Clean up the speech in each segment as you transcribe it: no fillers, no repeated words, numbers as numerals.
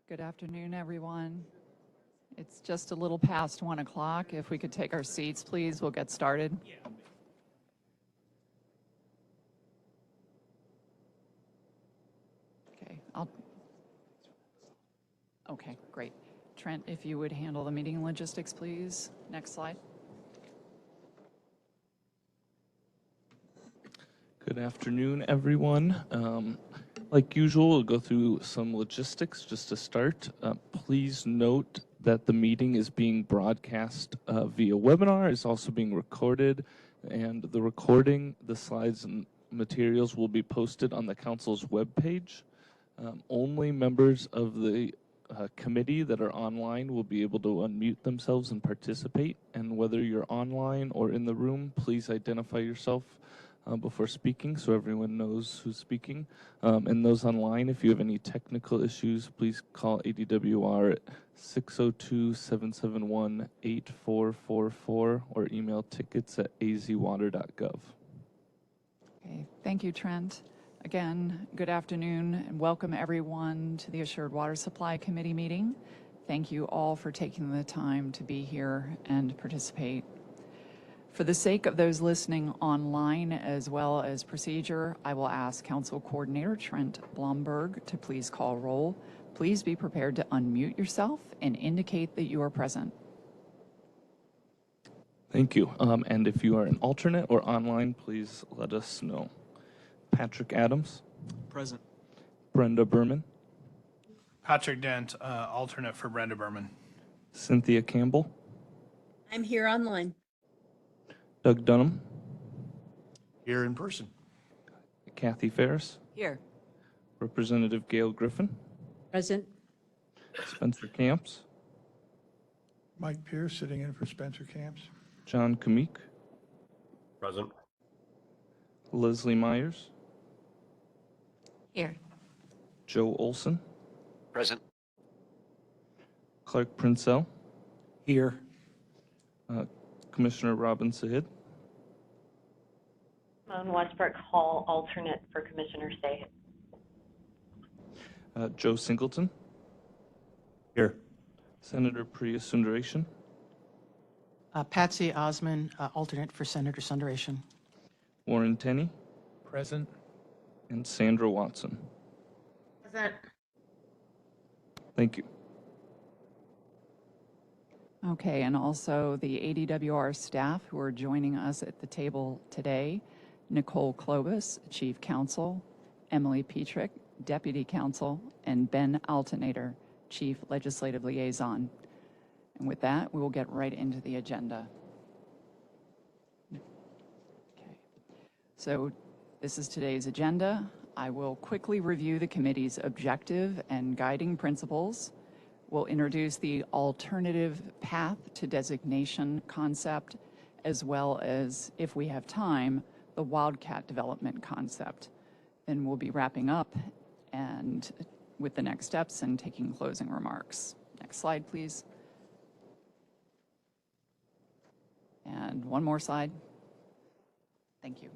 Good afternoon, everyone. It's just a little past 1 o'clock. If we could take our seats, please, we'll get started. Okay, great. Trent, if you would handle the meeting logistics, please. Next slide. Good afternoon, everyone. Like usual, we'll go through some logistics just to start. Please note that the meeting is being broadcast via webinar. It's also being recorded, and the recording, the slides and materials will be posted on the council's webpage. Only members of the committee that are online will be able to unmute themselves and participate. And whether you're online or in the room, please identify yourself before speaking so everyone knows who's speaking. And those online, if you have any technical issues, please call ADWR at 602-771-8444 or email tickets@azwater.gov. Okay, thank you, Trent. Again, good afternoon and welcome everyone to the Assured Water Supply Committee meeting. Thank you all for taking the time to be here and participate. For the sake of those listening online as well as procedure, I will ask Council Coordinator Trent Blomberg to please call roll. Please be prepared to unmute yourself and indicate that you are present. Thank you. And if you are an alternate or online, please let us know. Patrick Adams. Present. Brenda Berman. Patrick Dent, alternate for Brenda Berman. Cynthia Campbell. I'm here online. Doug Dunham. Here in person. Kathy Ferris. Here. Representative Gail Griffin. Present. Spencer Camps. Mike Pierce sitting in for Spencer Camps. John Kamik. Present. Leslie Myers. Here. Joe Olson. Present. Clark Princell. Here. Commissioner Robin Sahid. Simone Westbrook Hall, alternate for Commissioner Say. Joe Singleton. Here. Senator Priya Sundaration. Patsy Osman, alternate for Senator Sundaration. Warren Tenney. Present. And Sandra Watson. Present. Thank you. Okay, and also the ADWR staff who are joining us at the table today: Nicole Clovis, Chief Counsel; Emily Petrick, Deputy Counsel; and Ben Alternator, Chief Legislative Liaison. And with that, we will get right into the agenda. Okay, so this is today's agenda. I will quickly review the committee's objective and guiding principles. We'll introduce the alternative path to designation concept, as well as, if we have time, the wildcat development concept. Then we'll be wrapping up and with the next steps and taking closing remarks. Next slide, please. And one more slide. Thank you.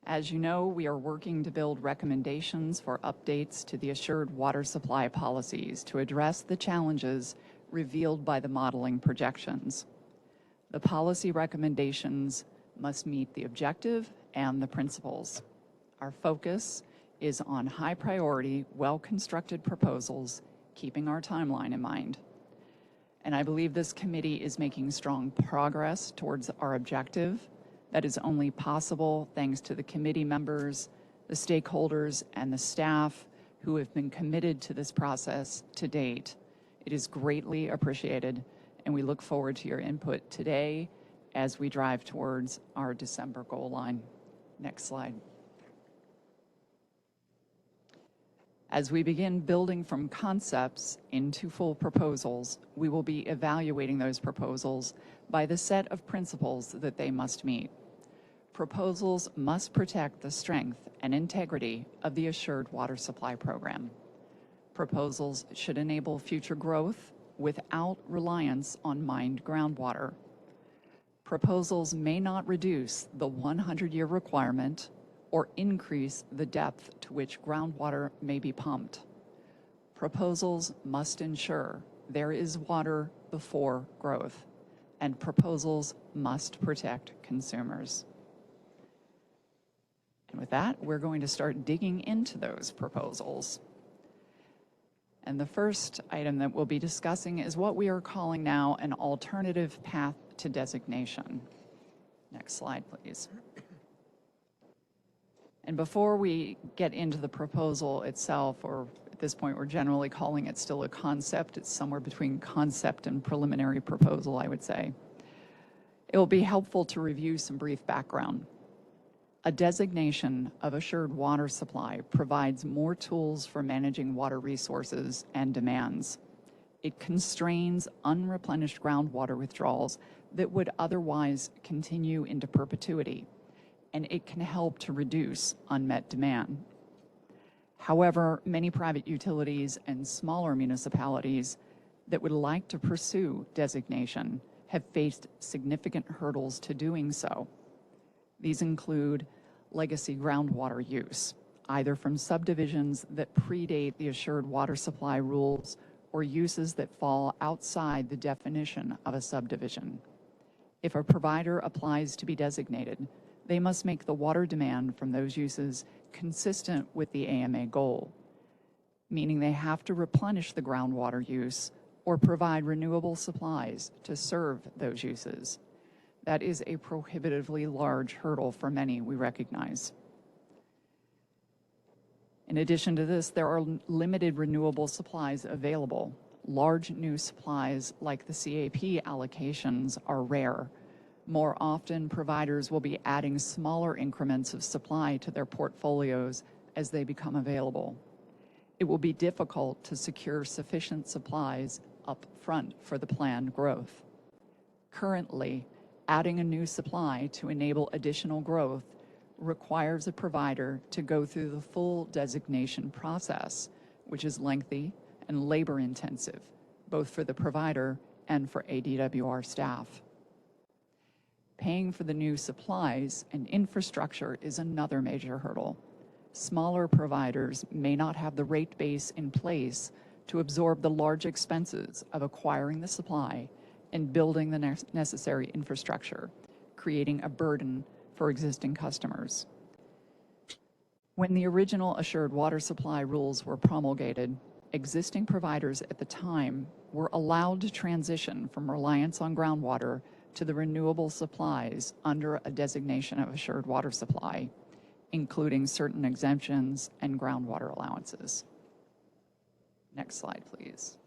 As you know, we are working to build recommendations for updates to the Assured Water Supply policies to address the challenges revealed by the modeling projections. The policy recommendations must meet the objective and the principles. Our focus is on high priority, well-constructed proposals, keeping our timeline in mind. And I believe this committee is making strong progress towards our objective. That is only possible thanks to the committee members, the stakeholders, and the staff who have been committed to this process to date. It is greatly appreciated, and we look forward to your input today as we drive towards our December goal line. Next slide. As we begin building from concepts into full proposals, we will be evaluating those proposals by the set of principles that they must meet. Proposals must protect the strength and integrity of the Assured Water Supply Program. Proposals should enable future growth without reliance on mined groundwater. Proposals may not reduce the 100-year requirement or increase the depth to which groundwater may be pumped. Proposals must ensure there is water before growth, and proposals must protect consumers. And with that, we're going to start digging into those proposals. And the first item that we'll be discussing is what we are calling now an alternative path to designation. Next slide, please. And before we get into the proposal itself, or at this point we're generally calling it still a concept, it's somewhere between concept and preliminary proposal, I would say. It will be helpful to review some brief background. A designation of assured water supply provides more tools for managing water resources and demands. It constrains unreplenished groundwater withdrawals that would otherwise continue into perpetuity, and it can help to reduce unmet demand. However, many private utilities and smaller municipalities that would like to pursue designation have faced significant hurdles to doing so. These include legacy groundwater use, either from subdivisions that predate the assured water supply rules or uses that fall outside the definition of a subdivision. If a provider applies to be designated, they must make the water demand from those uses consistent with the AMA goal, meaning they have to replenish the groundwater use or provide renewable supplies to serve those uses. That is a prohibitively large hurdle for many, we recognize. In addition to this, there are limited renewable supplies available. Large new supplies like the CAP allocations are rare. More often, providers will be adding smaller increments of supply to their portfolios as they become available. It will be difficult to secure sufficient supplies up front for the planned growth. Currently, adding a new supply to enable additional growth requires a provider to go through the full designation process, which is lengthy and labor-intensive, both for the provider and for ADWR staff. Paying for the new supplies and infrastructure is another major hurdle. Smaller providers may not have the rate base in place to absorb the large expenses of acquiring the supply and building the necessary infrastructure, creating a burden for existing customers. When the original assured water supply rules were promulgated, existing providers at the time were allowed to transition from reliance on groundwater to the renewable supplies under a designation of assured water supply, including certain exemptions and groundwater allowances. Next slide, please.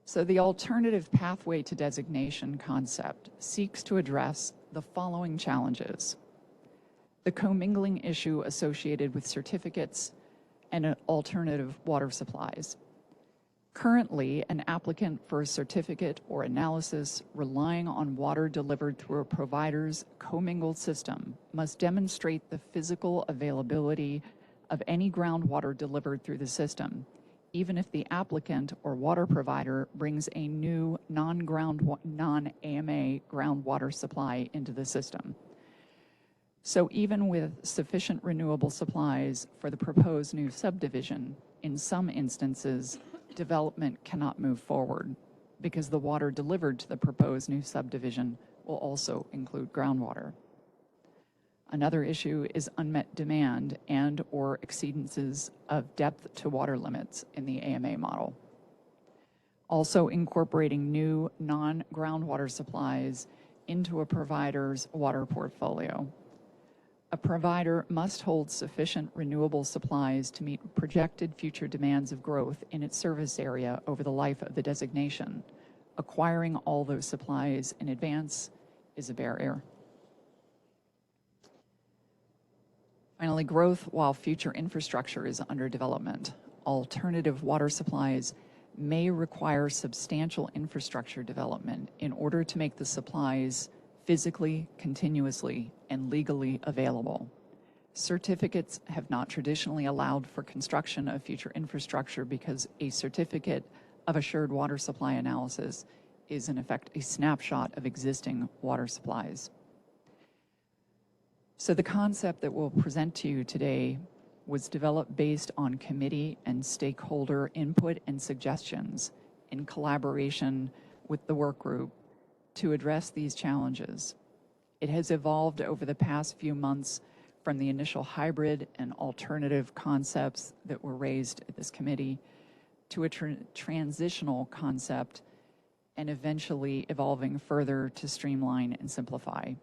So the alternative pathway to designation concept seeks to address the following challenges: the commingling issue associated with certificates and alternative water supplies. Currently, an applicant for a certificate or analysis relying on water delivered through a provider's commingled system must demonstrate the physical availability of any groundwater delivered through the system, even if the applicant or water provider brings a new non-AMA groundwater supply into the system. So even with sufficient renewable supplies for the proposed new subdivision, in some instances, development cannot move forward because the water delivered to the proposed new subdivision will also include groundwater. Another issue is unmet demand and/or exceedances of depth to water limits in the AMA model. Also, incorporating new non-groundwater supplies into a provider's water portfolio. A provider must hold sufficient renewable supplies to meet projected future demands of growth in its service area over the life of the designation. Acquiring all those supplies in advance is a barrier. Finally, growth while future infrastructure is under development. Alternative water supplies may require substantial infrastructure development in order to make the supplies physically, continuously, and legally available. Certificates have not traditionally allowed for construction of future infrastructure because a certificate of assured water supply analysis is in effect a snapshot of existing water supplies. So the concept that we'll present to you today was developed based on committee and stakeholder input and suggestions in collaboration with the work group to address these challenges. It has evolved over the past few months from the initial hybrid and alternative concepts that were raised at this committee to a transitional concept and eventually evolving further to streamline and simplify.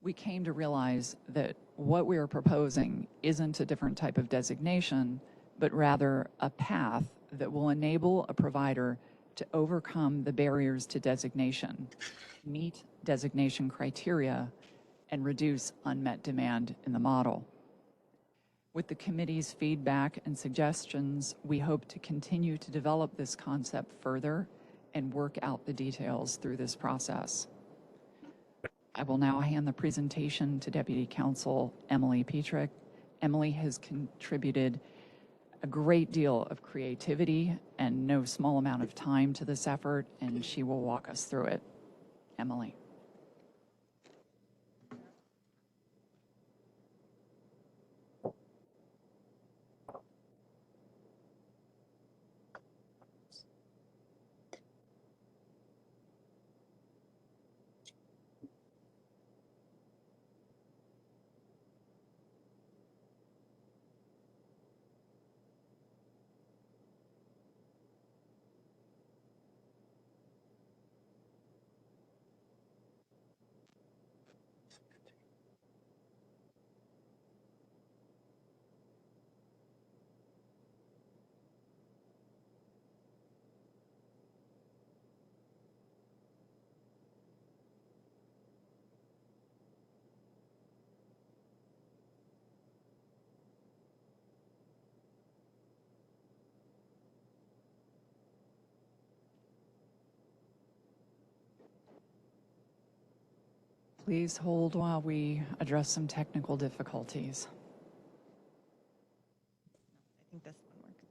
We came to realize that what we are proposing isn't a different type of designation, but rather a path that will enable a provider to overcome the barriers to designation, meet designation criteria, and reduce unmet demand in the model. With the committee's feedback and suggestions, we hope to continue to develop this concept further and work out the details through this process. I will now hand the presentation to Deputy Counsel Emily Petrick. Emily has contributed a great deal of creativity and no small amount of time to this effort, and she will walk us through it. Emily. Please hold while we address some technical difficulties. I think this one works.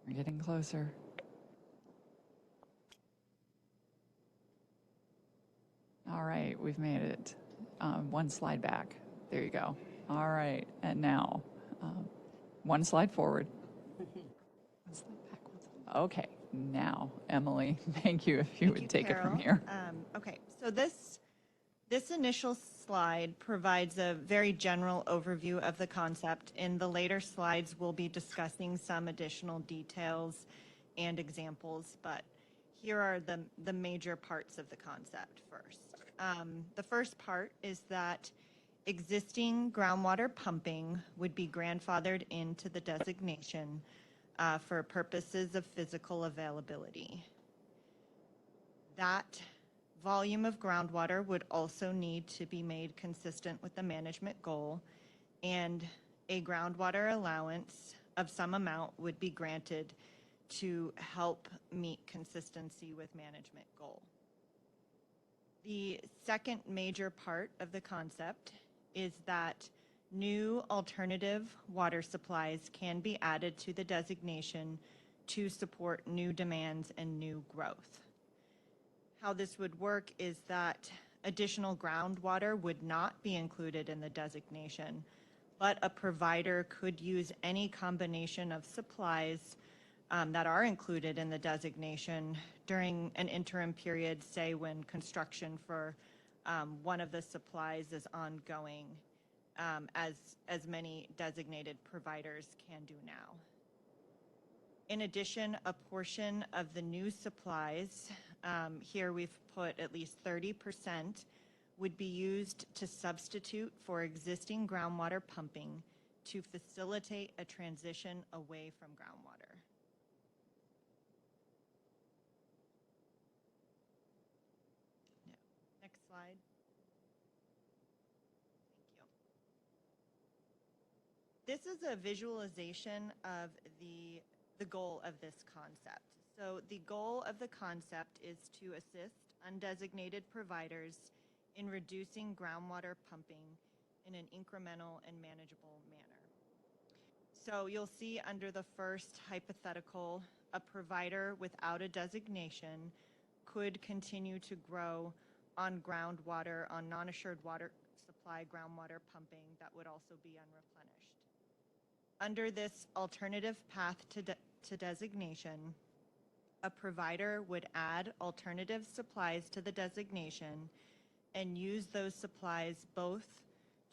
We're getting closer. All right, we've made it. One slide back. There you go. All right, and now one slide forward. One slide back. Okay, now, Emily, thank you if you would take it from here. Okay, so this initial slide provides a very general overview of the concept. In the later slides, we'll be discussing some additional details and examples, but here are the major parts of the concept first. The first part is that existing groundwater pumping would be grandfathered into the designation for purposes of physical availability. That volume of groundwater would also need to be made consistent with the management goal, and a groundwater allowance of some amount would be granted to help meet consistency with management goal. The second major part of the concept is that New alternative water supplies can be added to the designation to support new demands and new growth. How this would work is that additional groundwater would not be included in the designation, but a provider could use any combination of supplies that are included in the designation during an interim period, say when construction for one of the supplies is ongoing, as many designated providers can do now. In addition, a portion of the new supplies, here we've put at least 30%, would be used to substitute for existing groundwater pumping to facilitate a transition away from groundwater. Yeah. Next slide. Thank you. This is a visualization of the goal of this concept. So the goal of the concept is to assist undesignated providers in reducing groundwater pumping in an incremental and manageable manner. So you'll see under the first hypothetical, a provider without a designation could continue to grow on groundwater, on non-assured water supply groundwater pumping that would also be unreplenished. Under this alternative path to designation, a provider would add alternative supplies to the designation and use those supplies both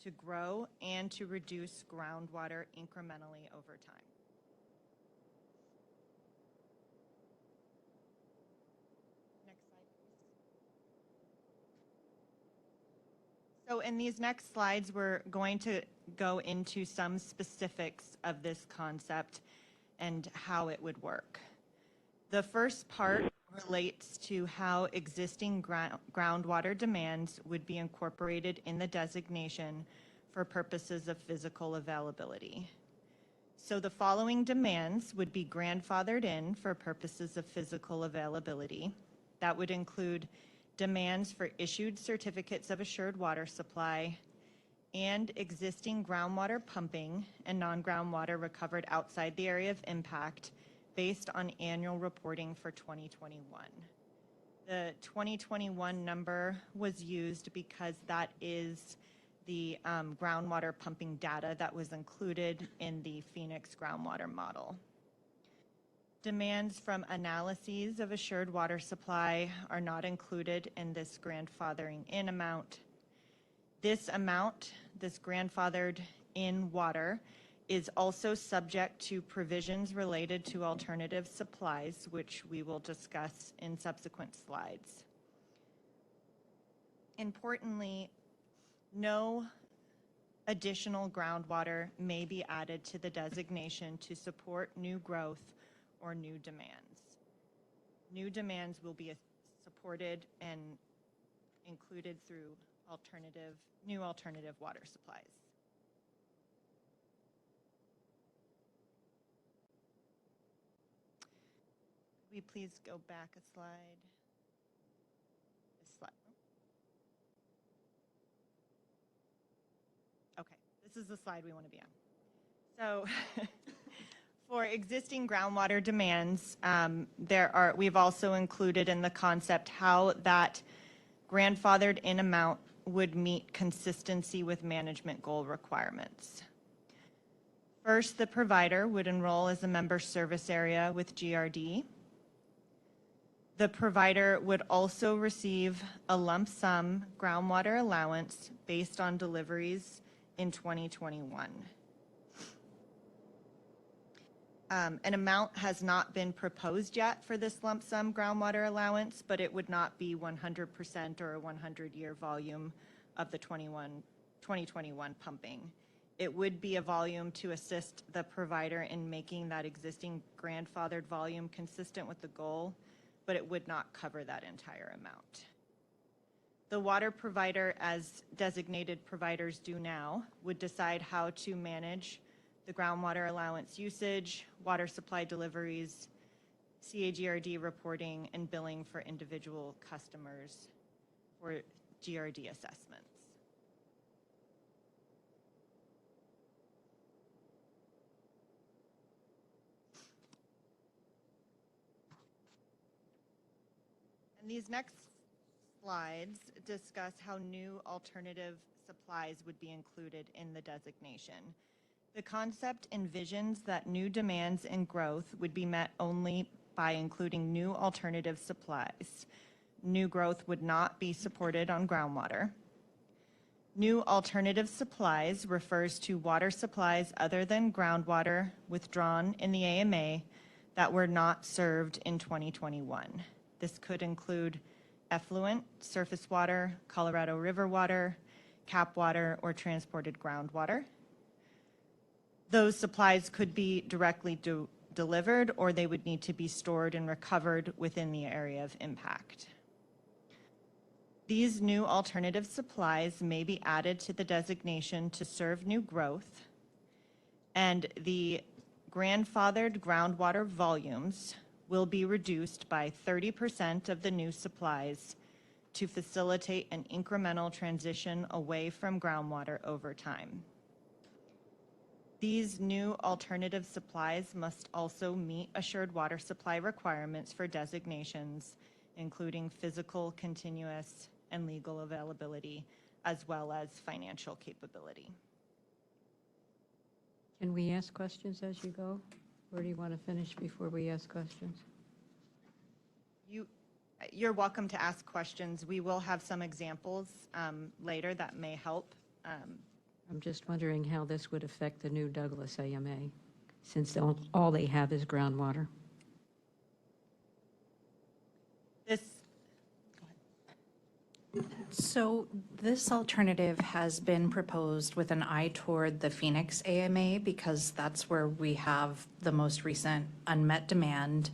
to grow and to reduce groundwater incrementally over time. Next slide, please. So in these next slides, we're going to go into some specifics of this concept and how it would work. The first part relates to how existing groundwater demands would be incorporated in the designation for purposes of physical availability. So the following demands would be grandfathered in for purposes of physical availability. That would include demands for issued certificates of assured water supply and existing groundwater pumping and non-groundwater recovered outside the area of impact based on annual reporting for 2021. The 2021 number was used because that is the groundwater pumping data that was included in the Phoenix groundwater model. Demands from analyses of assured water supply are not included in this grandfathering in amount. This amount, this grandfathered in water, is also subject to provisions related to alternative supplies, which we will discuss in subsequent slides. Importantly, no additional groundwater may be added to the designation to support new growth or new demands. New demands will be supported and included through new alternative water supplies. Could we please go back a slide? This slide. Okay, this is the slide we want to be on. So for existing groundwater demands, we've also included in the concept how that grandfathered in amount would meet consistency with management goal requirements. First, the provider would enroll as a member service area with GRD. The provider would also receive a lump sum groundwater allowance based on deliveries in 2021. An amount has not been proposed yet for this lump sum groundwater allowance, but it would not be 100% or a 100-year volume of the 2021 pumping. It would be a volume to assist the provider in making that existing grandfathered volume consistent with the goal, but it would not cover that entire amount. The water provider, as designated providers do now, would decide how to manage the groundwater allowance usage, water supply deliveries, CAGRD reporting, and billing for individual customers for GRD assessments. These next slides discuss how new alternative supplies would be included in the designation. The concept envisions that new demands and growth would be met only by including new alternative supplies. New growth would not be supported on groundwater. New alternative supplies refers to water supplies other than groundwater withdrawn in the AMA that were not served in 2021. This could include effluent, surface water, Colorado River water, cap water, or transported groundwater. Those supplies could be directly delivered, or they would need to be stored and recovered within the area of impact. These new alternative supplies may be added to the designation to serve new growth, and the grandfathered groundwater volumes will be reduced by 30% of the new supplies to facilitate an incremental transition away from groundwater over time. These new alternative supplies must also meet assured water supply requirements for designations, including physical, continuous, and legal availability, as well as financial capability. Can we ask questions as you go? Or do you want to finish before we ask questions? You're welcome to ask questions. We will have some examples later that may help. I'm just wondering how this would affect the new Douglas AMA, since all they have is groundwater. So this alternative has been proposed with an eye toward the Phoenix AMA because that's where we have the most recent unmet demand.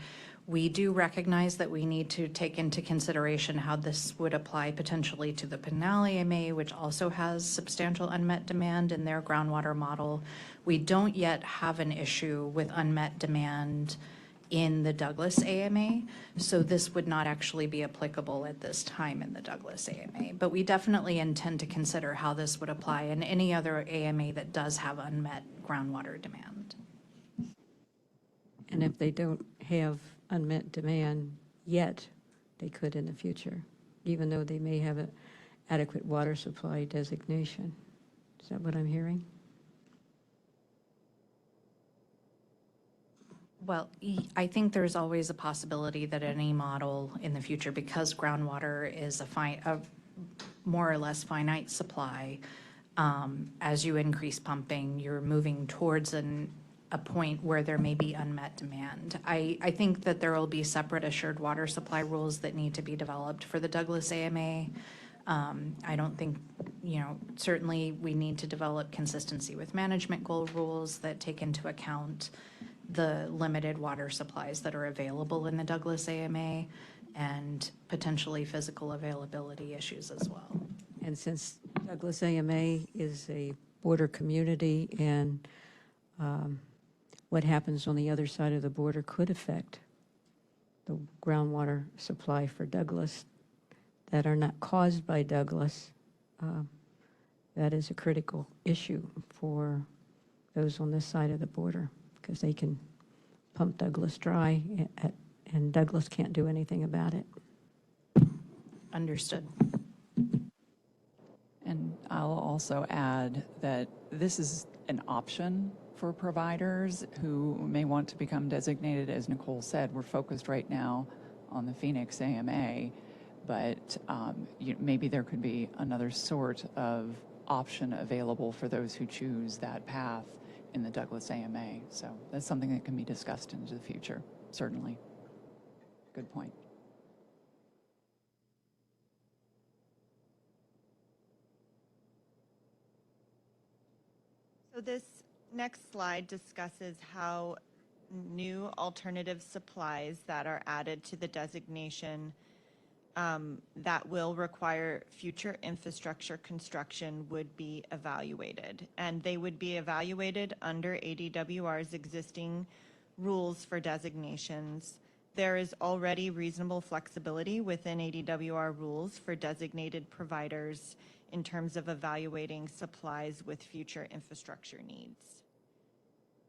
We do recognize that we need to take into consideration how this would apply potentially to the Pinal AMA, which also has substantial unmet demand in their groundwater model. We don't yet have an issue with unmet demand in the Douglas AMA, so this would not actually be applicable at this time in the Douglas AMA. But we definitely intend to consider how this would apply in any other AMA that does have unmet groundwater demand. And if they don't have unmet demand yet, they could in the future, even though they may have an adequate water supply designation. Is that what I'm hearing? Well, I think there's always a possibility that any model in the future, because groundwater is a more or less finite supply, as you increase pumping, you're moving towards a point where there may be unmet demand. I think that there will be separate assured water supply rules that need to be developed for the Douglas AMA. I don't think, certainly we need to develop consistency with management goal rules that take into account the limited water supplies that are available in the Douglas AMA and potentially physical availability issues as well. And since Douglas AMA is a border community and what happens on the other side of the border could affect the groundwater supply for Douglas that are not caused by Douglas, that is a critical issue for those on this side of the border, because they can pump Douglas dry and Douglas can't do anything about it. Understood. And I'll also add that this is an option for providers who may want to become designated. As Nicole said, we're focused right now on the Phoenix AMA, but maybe there could be another sort of option available for those who choose that path in the Douglas AMA. So that's something that can be discussed into the future, certainly. Good point. So this next slide discusses how new alternative supplies that are added to the designation that will require future infrastructure construction would be evaluated. And they would be evaluated under ADWR's existing rules for designations. There is already reasonable flexibility within ADWR rules for designated providers in terms of evaluating supplies with future infrastructure needs.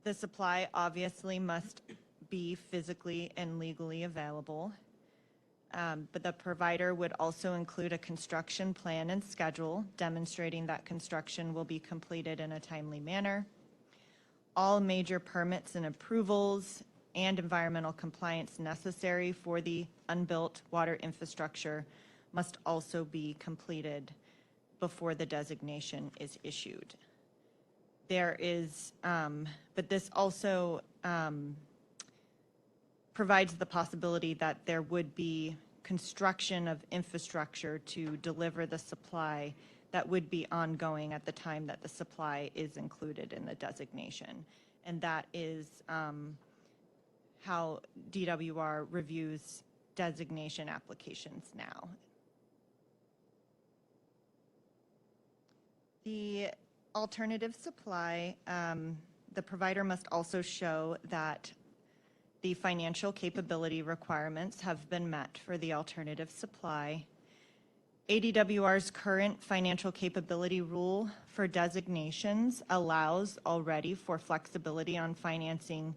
The supply obviously must be physically and legally available. But the provider would also include a construction plan and schedule demonstrating that construction will be completed in a timely manner. All major permits and approvals and environmental compliance necessary for the unbuilt water infrastructure must also be completed before the designation is issued. There is, but this also provides the possibility that there would be construction of infrastructure to deliver the supply that would be ongoing at the time that the supply is included in the designation. And that is how DWR reviews designation applications now. The alternative supply, the provider must also show that the financial capability requirements have been met for the alternative supply. ADWR's current financial capability rule for designations allows already for flexibility on financing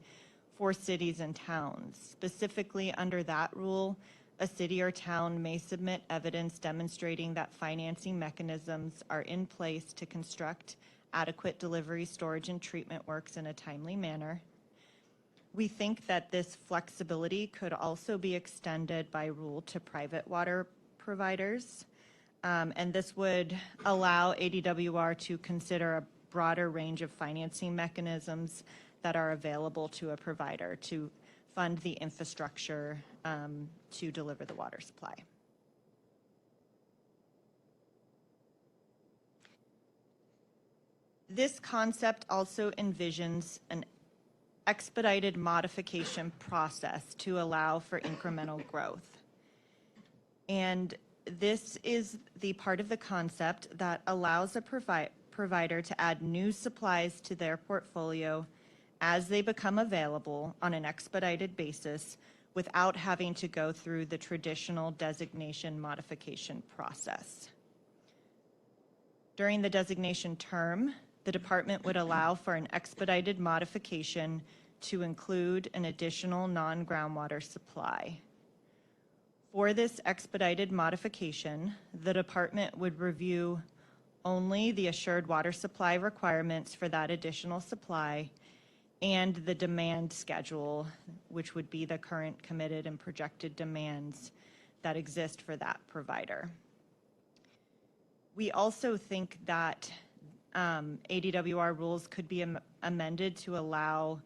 for cities and towns. Specifically under that rule, a city or town may submit evidence demonstrating that financing mechanisms are in place to construct adequate delivery, storage, and treatment works in a timely manner. We think that this flexibility could also be extended by rule to private water providers. And this would allow ADWR to consider a broader range of financing mechanisms that are available to a provider to fund the infrastructure to deliver the water supply. This concept also envisions an expedited modification process to allow for incremental growth. And this is the part of the concept that allows a provider to add new supplies to their portfolio as they become available on an expedited basis without having to go through the traditional designation modification process. During the designation term, the department would allow for an expedited modification to include an additional non-groundwater supply. For this expedited modification, the department would review only the assured water supply requirements for that additional supply and the demand schedule, which would be the current committed and projected demands that exist for that provider. We also think that ADWR rules could be amended to allow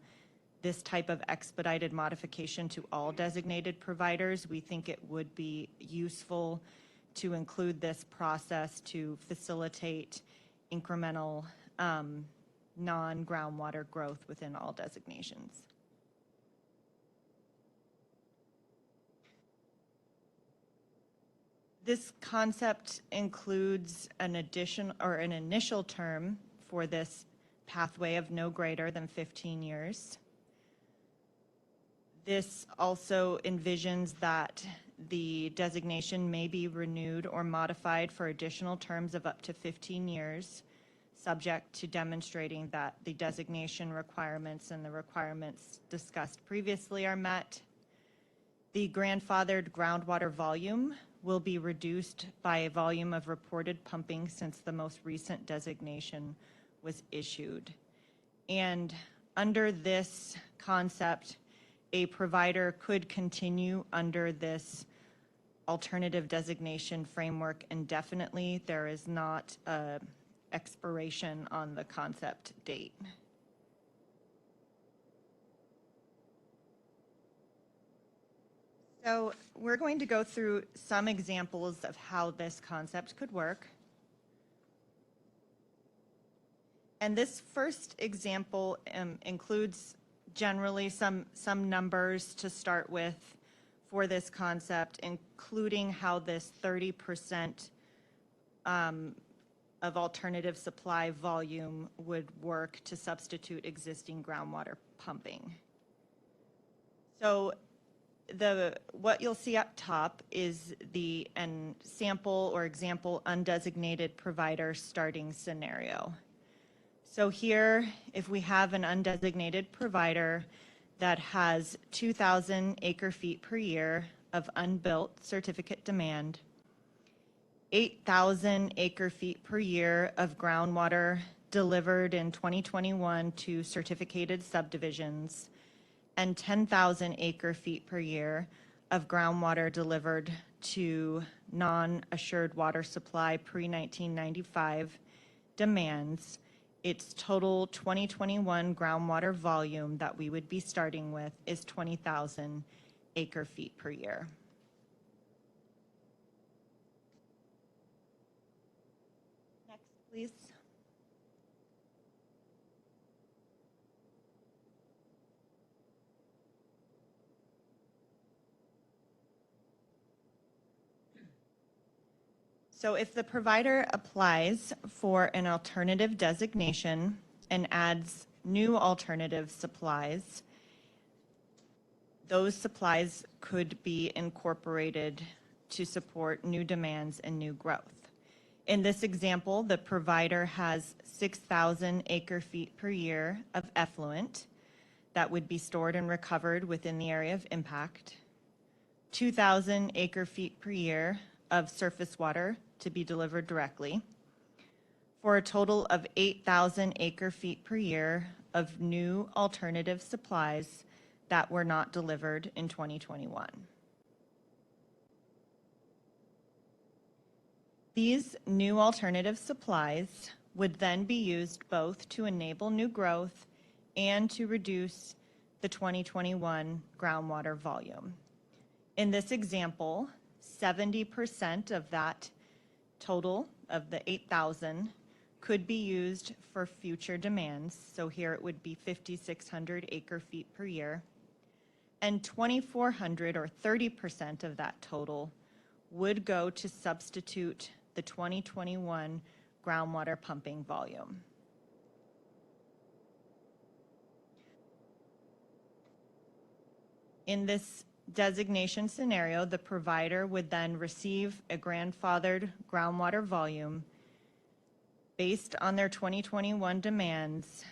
this type of expedited modification to all designated providers. We think it would be useful to include this process to facilitate incremental non-groundwater growth within all designations. This concept includes an initial term for this pathway of no greater than 15 years. This also envisions that the designation may be renewed or modified for additional terms of up to 15 years, subject to demonstrating that the designation requirements and the requirements discussed previously are met. The grandfathered groundwater volume will be reduced by a volume of reported pumping since the most recent designation was issued. And under this concept, a provider could continue under this alternative designation framework indefinitely. There is not an expiration on the concept date. So we're going to go through some examples of how this concept could work. And this first example includes generally some numbers to start with for this concept, including how this 30% of alternative supply volume would work to substitute existing groundwater pumping. So what you'll see up top is the sample or example undesignated provider starting scenario. So here, if we have an undesignated provider that has 2,000 acre-feet per year of unbuilt certificate demand, 8,000 acre-feet per year of groundwater delivered in 2021 to certificated subdivisions, and 10,000 acre-feet per year of groundwater delivered to non-assured water supply pre-1995 demands, its total 2021 groundwater volume that we would be starting with is 20,000 acre-feet per year. Next, please. So if the provider applies for an alternative designation and adds new alternative supplies, those supplies could be incorporated to support new demands and new growth. In this example, the provider has 6,000 acre-feet per year of effluent that would be stored and recovered within the area of impact, 2,000 acre-feet per year of surface water to be delivered directly, for a total of 8,000 acre-feet per year of new alternative supplies that were not delivered in 2021. These new alternative supplies would then be used both to enable new growth and to reduce the 2021 groundwater volume. In this example, 70% of that total of the 8,000 could be used for future demands. So here it would be 5,600 acre-feet per year. And 2,400 or 30% of that total would go to substitute the 2021 groundwater pumping volume. In this designation scenario, the provider would then receive a grandfathered groundwater volume based on their 2021 demands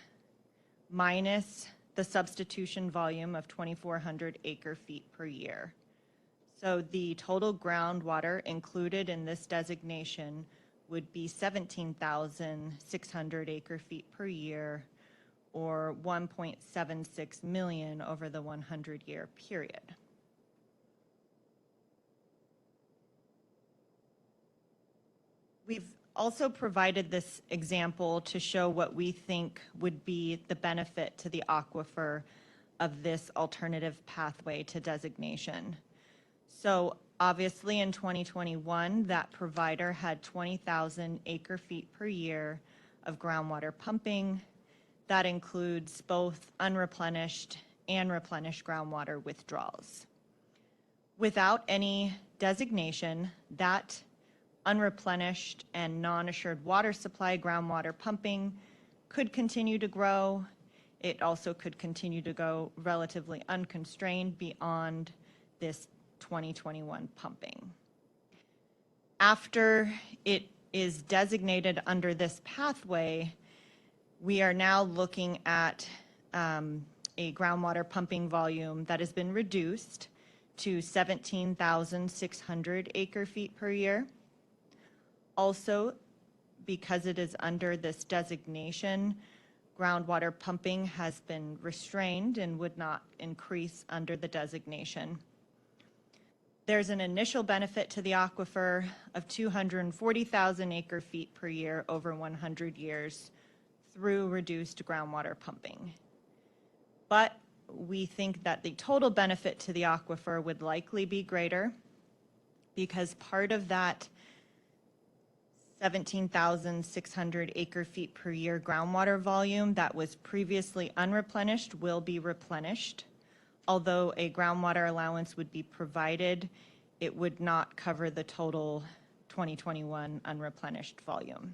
minus the substitution volume of 2,400 acre-feet per year. So the total groundwater included in this designation would be 17,600 acre-feet per year, or 1.76 million over the 100-year period. We've also provided this example to show what we think would be the benefit to the aquifer of this alternative pathway to designation. So obviously in 2021, that provider had 20,000 acre-feet per year of groundwater pumping. That includes both unreplenished and replenished groundwater withdrawals. Without any designation, that unreplenished and non-assured water supply groundwater pumping could continue to grow. It also could continue to go relatively unconstrained beyond this 2021 pumping. After it is designated under this pathway, we are now looking at a groundwater pumping volume that has been reduced to 17,600 acre-feet per year. Also, because it is under this designation, groundwater pumping has been restrained and would not increase under the designation. There's an initial benefit to the aquifer of 240,000 acre-feet per year over 100 years through reduced groundwater pumping. But we think that the total benefit to the aquifer would likely be greater because part of that 17,600 acre-feet per year groundwater volume that was previously unreplenished will be replenished. Although a groundwater allowance would be provided, it would not cover the total 2021 unreplenished volume.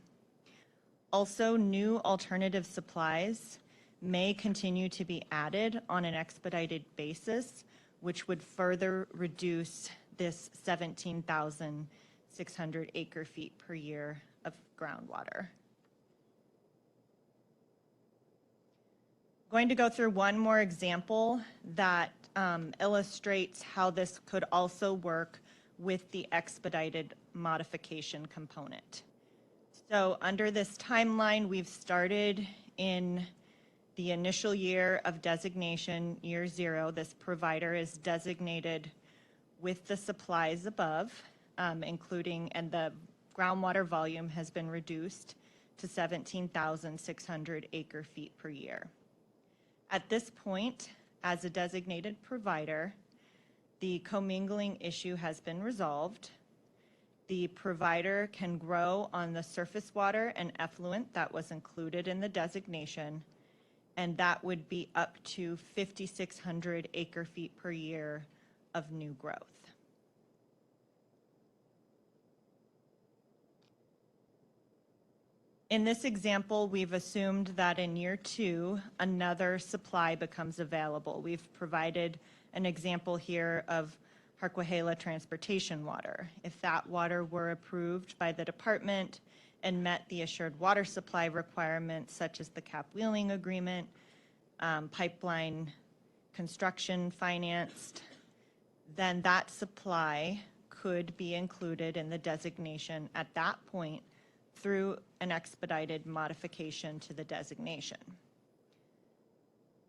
Also, new alternative supplies may continue to be added on an expedited basis, which would further reduce this 17,600 acre-feet per year of groundwater. Going to go through one more example that illustrates how this could also work with the expedited modification component. So under this timeline, we've started in the initial year of designation, year 0. This provider is designated with the supplies above, including, and the groundwater volume has been reduced to 17,600 acre feet per year. At this point, as a designated provider, the commingling issue has been resolved. The provider can grow on the surface water and effluent that was included in the designation, and that would be up to 5,600 acre feet per year of new growth. In this example, we've assumed that in year 2, another supply becomes available. We've provided an example here of Harquahala transportation water. If that water were approved by the department and met the assured water supply requirements, such as the cap wheeling agreement, pipeline construction financed, then that supply could be included in the designation at that point through an expedited modification to the designation.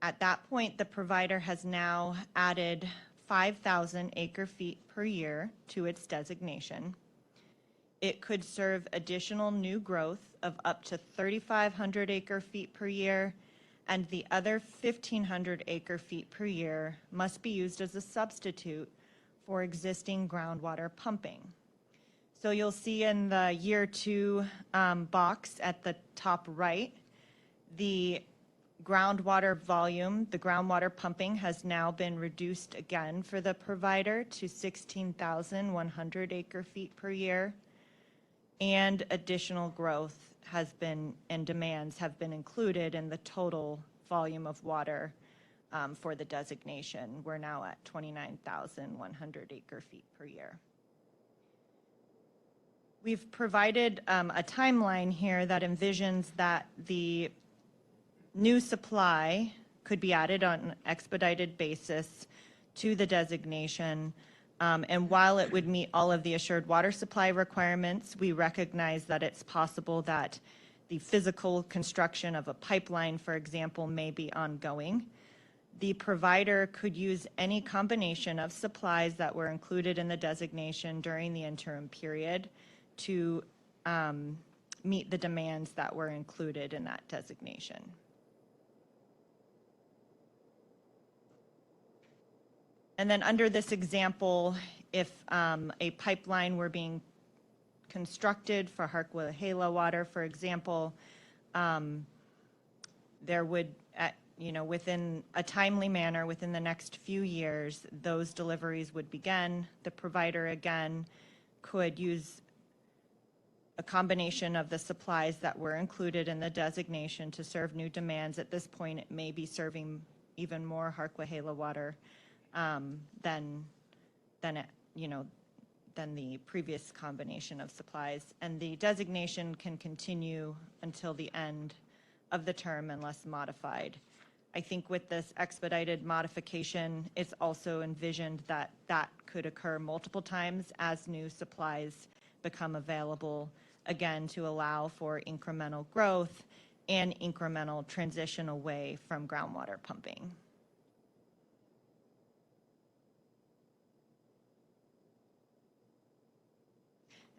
At that point, the provider has now added 5,000 acre feet per year to its designation. It could serve additional new growth of up to 3,500 acre feet per year, and the other 1,500 acre feet per year must be used as a substitute for existing groundwater pumping. So you'll see in the year 2 box at the top right, the groundwater volume, the groundwater pumping has now been reduced again for the provider to 16,100 acre feet per year, and additional growth has been, and demands have been included in the total volume of water for the designation. We're now at 29,100 acre feet per year. We've provided a timeline here that envisions that the new supply could be added on an expedited basis to the designation. And while it would meet all of the assured water supply requirements, we recognize that it's possible that the physical construction of a pipeline, for example, may be ongoing. The provider could use any combination of supplies that were included in the designation during the interim period to meet the demands that were included in that designation. And then under this example, if a pipeline were being constructed for Harquahala water, for example, there would, within a timely manner, within the next few years, those deliveries would begin. The provider, again, could use a combination of the supplies that were included in the designation to serve new demands. At this point, it may be serving even more Harquahala water than the previous combination of supplies. And the designation can continue until the end of the term unless modified. I think with this expedited modification, it's also envisioned that that could occur multiple times as new supplies become available, again, to allow for incremental growth and incremental transition away from groundwater pumping.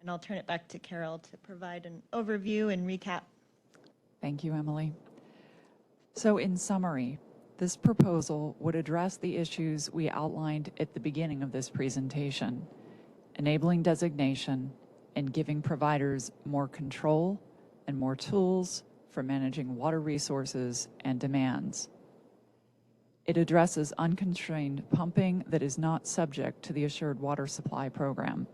And I'll turn it back to Carol to provide an overview and recap. Thank you, Emily. So in summary, this proposal would address the issues we outlined at the beginning of this presentation, enabling designation and giving providers more control and more tools for managing water resources and demands. It addresses unconstrained pumping that is not subject to the Assured Water Supply Program.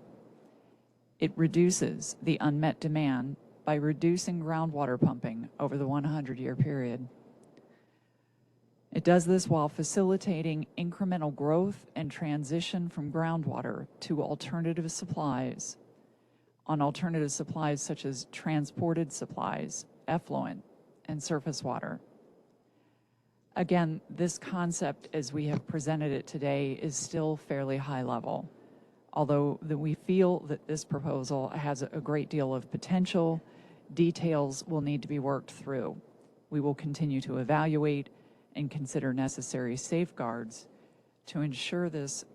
It reduces the unmet demand by reducing groundwater pumping over the 100-year period. It does this while facilitating incremental growth and transition from groundwater to alternative supplies, on alternative supplies such as transported supplies, effluent, and surface water. Again, this concept, as we have presented it today, is still fairly high level. Although we feel that this proposal has a great deal of potential, details will need to be worked through. We will continue to evaluate and consider necessary safeguards to ensure this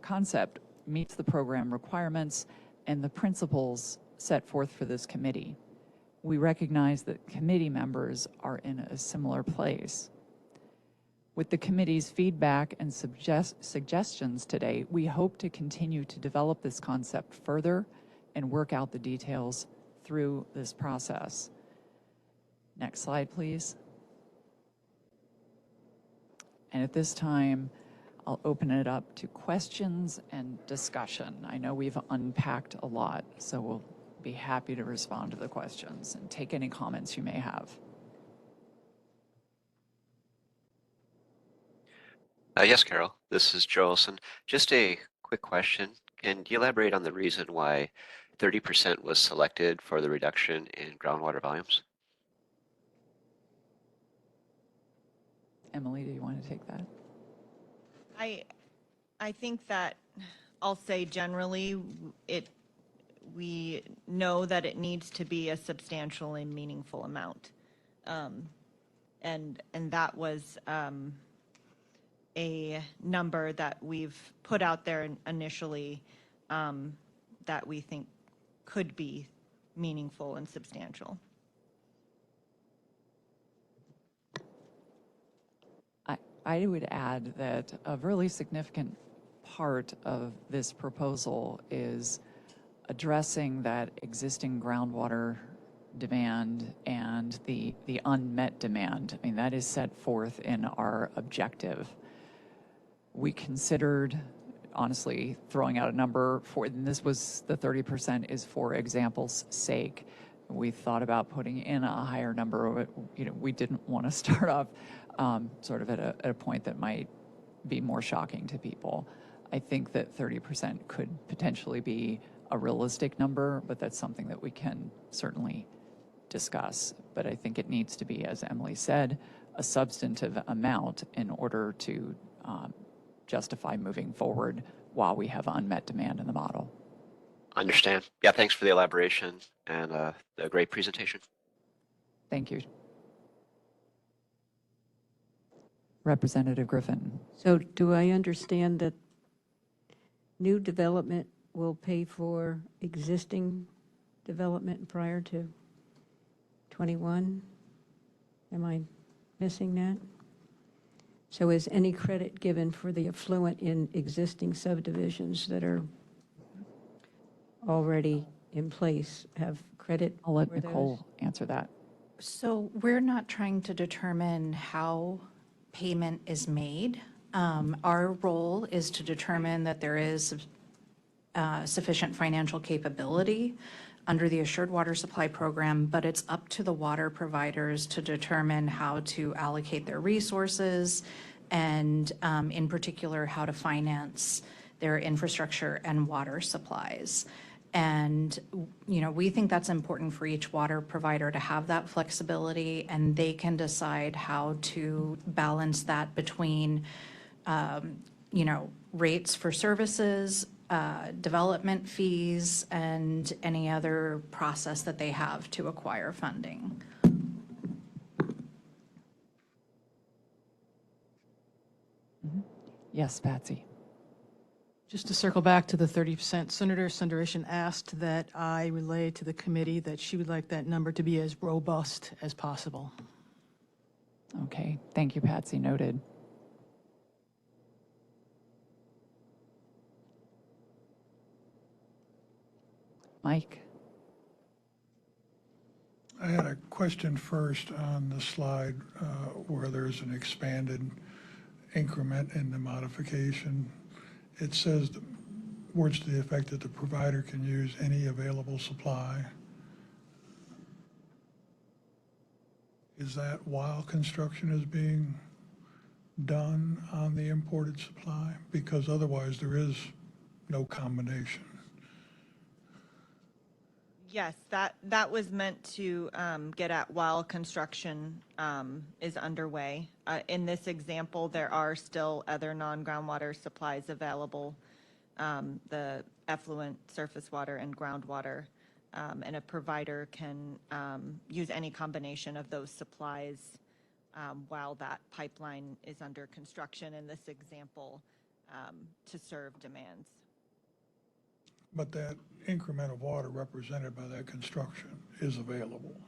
concept meets the program requirements and the principles set forth for this committee. We recognize that committee members are in a similar place. With the committee's feedback and suggestions today, we hope to continue to develop this concept further and work out the details through this process. Next slide, please. And at this time, I'll open it up to questions and discussion. I know we've unpacked a lot, so we'll be happy to respond to the questions and take any comments you may have. Yes, Carol, this is Joe Olson. Just a quick question. Can you elaborate on the reason why 30% was selected for the reduction in groundwater volumes? Emily, do you want to take that? I think that I'll say generally we know that it needs to be a substantial and meaningful amount. And that was a number that we've put out there initially that we think could be meaningful and substantial. I would add that a really significant part of this proposal is addressing that existing groundwater demand and the unmet demand. I mean, that is set forth in our objective. We considered, honestly, throwing out a number for, and this was the 30% is for example's sake. We thought about putting in a higher number. We didn't want to start off sort of at a point that might be more shocking to people. I think that 30% could potentially be a realistic number, but that's something that we can certainly discuss. But I think it needs to be, as Emily said, a substantive amount in order to justify moving forward while we have unmet demand in the model. Understand. Yeah, thanks for the elaboration and the great presentation. Thank you. Representative Griffin. So do I understand that new development will pay for existing development prior to 21? Am I missing that? So is any credit given for the affluent in existing subdivisions that are already in place? Have credit? I'll let for those? Nicole answer that. So we're not trying to determine how payment is made. Our role is to determine that there is sufficient financial capability under the Assured Water Supply Program, but it's up to the water providers to determine how to allocate their resources and in particular, how to finance their infrastructure and water supplies. And, we think that's important for each water provider to have that flexibility, and they can decide how to balance that between, rates for services, development fees, and any other process that they have to acquire funding. Yes, Patsy. Just to circle back to the 30%, Senator Sundaresan asked that I relay to the committee that she would like that number to be as robust as possible. Okay, thank you, Patsy. Noted. Mike? I had a question first on the slide where there's an expanded increment in the modification. It says words to the effect that the provider can use any available supply. Is that while construction is being done on the imported supply? Because otherwise there is no combination. Yes, that was meant to get at while construction is underway. In this example, there are still other non-groundwater supplies available, the effluent, surface water, and groundwater. And a provider can use any combination of those supplies while that pipeline is under construction in this example to serve demands. But that increment of water represented by that construction is available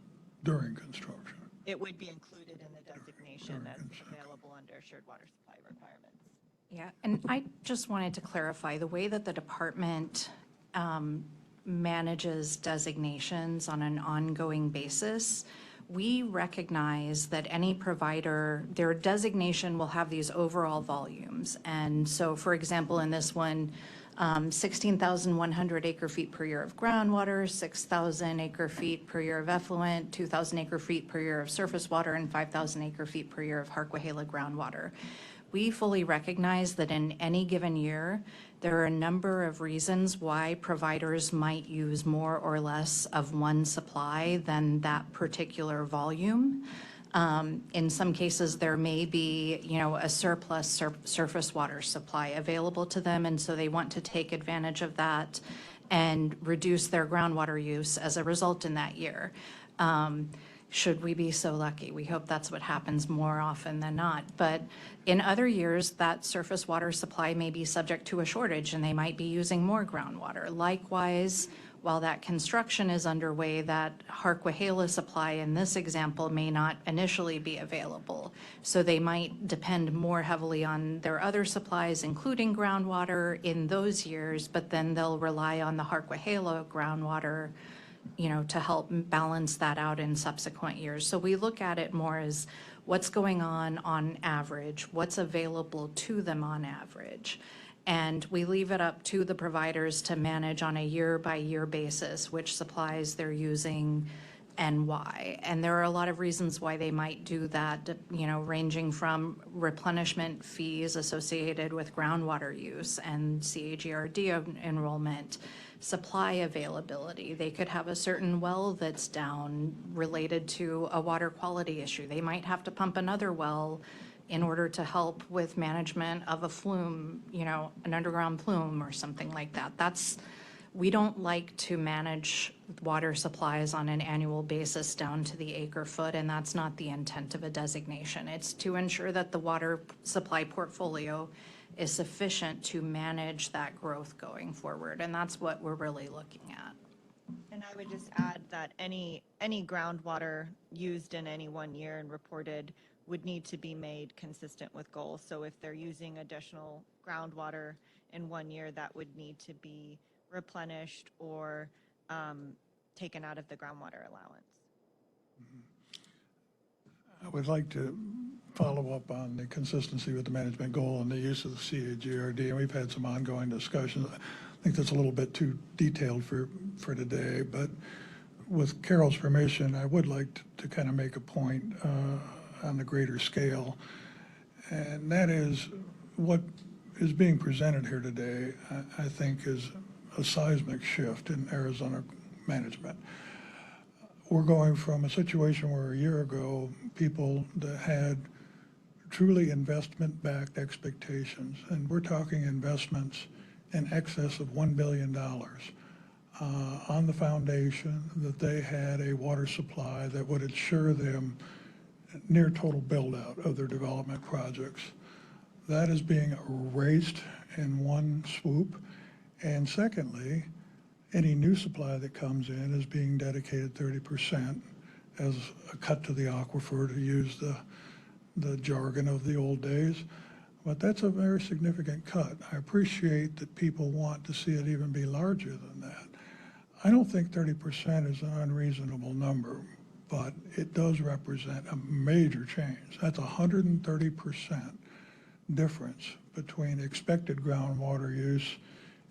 during construction. It would be included in the designation as available under assured water supply requirements. Yeah, and I just wanted to clarify, the way that the department manages designations on an ongoing basis, we recognize that any provider, their designation will have these overall volumes. And so, for example, in this one, 16,100 acre feet per year of groundwater, 6,000 acre feet per year of effluent, 2,000 acre feet per year of surface water, and 5,000 acre feet per year of Harquahala groundwater. We fully recognize that in any given year, there are a number of reasons why providers might use more or less of one supply than that particular volume. In some cases, there may be, a surplus surface water supply available to them, and so they want to take advantage of that and reduce their groundwater use as a result in that year. Should we be so lucky? We hope that's what happens more often than not. But in other years, that surface water supply may be subject to a shortage, and they might be using more groundwater. Likewise, while that construction is underway, that Harquahala supply in this example may not initially be available. So they might depend more heavily on their other supplies, including groundwater, in those years, but then they'll rely on the Harquahala groundwater, to help balance that out in subsequent years. So we look at it more as what's going on average, what's available to them on average. And we leave it up to the providers to manage on a year-by-year basis which supplies they're using and why. And there are a lot of reasons why they might do that, ranging from replenishment fees associated with groundwater use and CAGRD enrollment, supply availability. They could have a certain well that's down related to a water quality issue. They might have to pump another well in order to help with management of a flume, an underground plume or something like that. We don't like to manage water supplies on an annual basis down to the acre foot, and that's not the intent of a designation. It's to ensure that the water supply portfolio is sufficient to manage that growth going forward, and that's what we're really looking at. And I would just add that any groundwater used in any one year and reported would need to be made consistent with goals. So if they're using additional groundwater in one year, that would need to be replenished or taken out of the groundwater allowance. I would like to follow up on the consistency with the management goal and the use of the CAGRD, and we've had some ongoing discussions. I think that's a little bit too detailed for today, but with Carol's permission, I would like to kind of make a point on the greater scale, and that is what is being presented here today, I think, is a seismic shift in Arizona management. We're going from a situation where a year ago, people that had truly investment-backed expectations, and we're talking investments in excess of $1 billion on the foundation that they had a water supply that would ensure them near total build-out of their development projects. That is being erased in one swoop. And secondly, any new supply that comes in is being dedicated 30% as a cut to the aquifer, to use the jargon of the old days. But that's a very significant cut. I appreciate that people want to see it even be larger than that. I don't think 30% is an unreasonable number, but it does represent a major change. That's 130% difference between expected groundwater use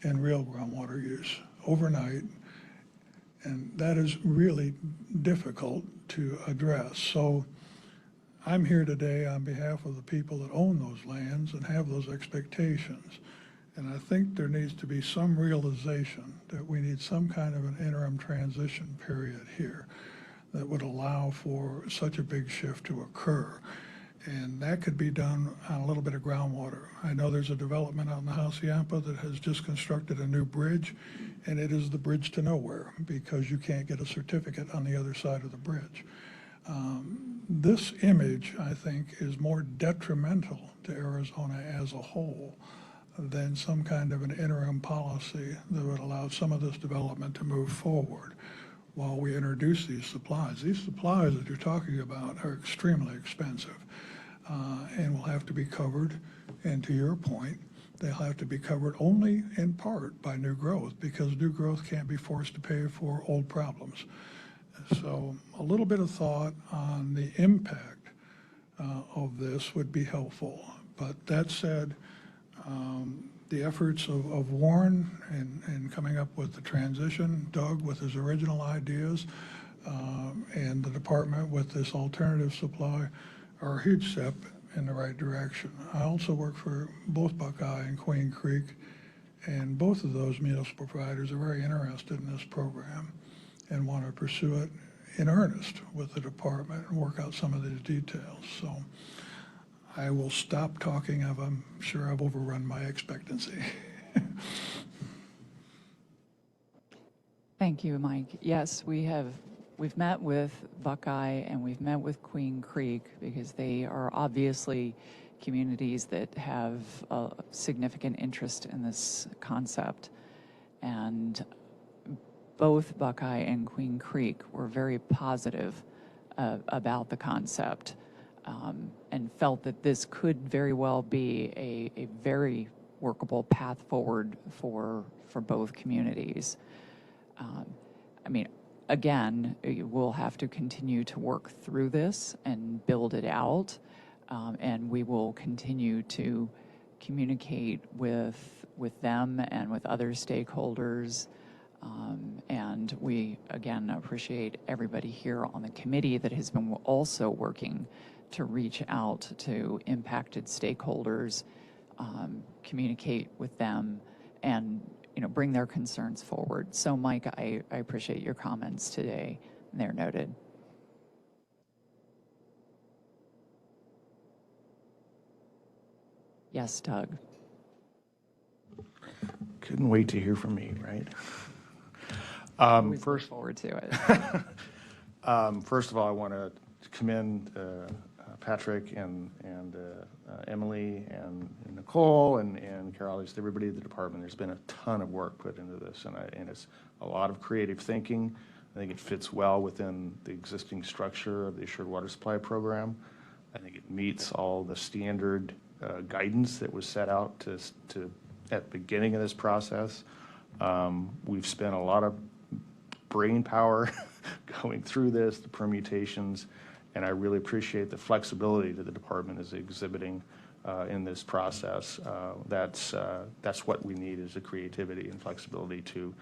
and real groundwater use overnight, and that is really difficult to address. So I'm here today on behalf of the people that own those lands and have those expectations. And I think there needs to be some realization that we need some kind of an interim transition period here that would allow for such a big shift to occur. And that could be done on a little bit of groundwater. I know there's a development out in the Hacienda that has just constructed a new bridge, and it is the bridge to nowhere because you can't get a certificate on the other side of the bridge. This image, I think, is more detrimental to Arizona as a whole than some kind of an interim policy that would allow some of this development to move forward while we introduce these supplies. These supplies that you're talking about are extremely expensive and will have to be covered. And to your point, they'll have to be covered only in part by new growth because new growth can't be forced to pay for old problems. So a little bit of thought on the impact of this would be helpful. But that said, the efforts of Warren in coming up with the transition, Doug with his original ideas, and the department with this alternative supply are a huge step in the right direction. I also work for both Buckeye and Queen Creek, and both of those municipal providers are very interested in this program and want to pursue it in earnest with the department and work out some of these details. So I will stop talking. I'm sure I've overrun my expectancy. Thank you, Mike. Yes, we've met with Buckeye and we've met with Queen Creek because they are obviously communities that have a significant interest in this concept. And both Buckeye and Queen Creek were very positive about the concept and felt that this could very well be a very workable path forward for both communities. I mean, again, we'll have to continue to work through this and build it out, and we will continue to communicate with them and with other stakeholders. And we, again, appreciate everybody here on the committee that has been also working to reach out to impacted stakeholders, communicate with them, and bring their concerns forward. So, Mike, I appreciate your comments today. They're noted. Yes, Doug. Couldn't wait to hear from me, right? Always look forward to it. First of all, I want to commend Patrick and Emily and Nicole and Carol, just everybody at the department. There's been a ton of work put into this, and it's a lot of creative thinking. I think it fits well within the existing structure of the Assured Water Supply Program. I think it meets all the standard guidance that was set out to at the beginning of this process. We've spent a lot of brain power going through this, the permutations, and I really appreciate the flexibility that the department is exhibiting in this process. That's what we need, is the creativity and flexibility to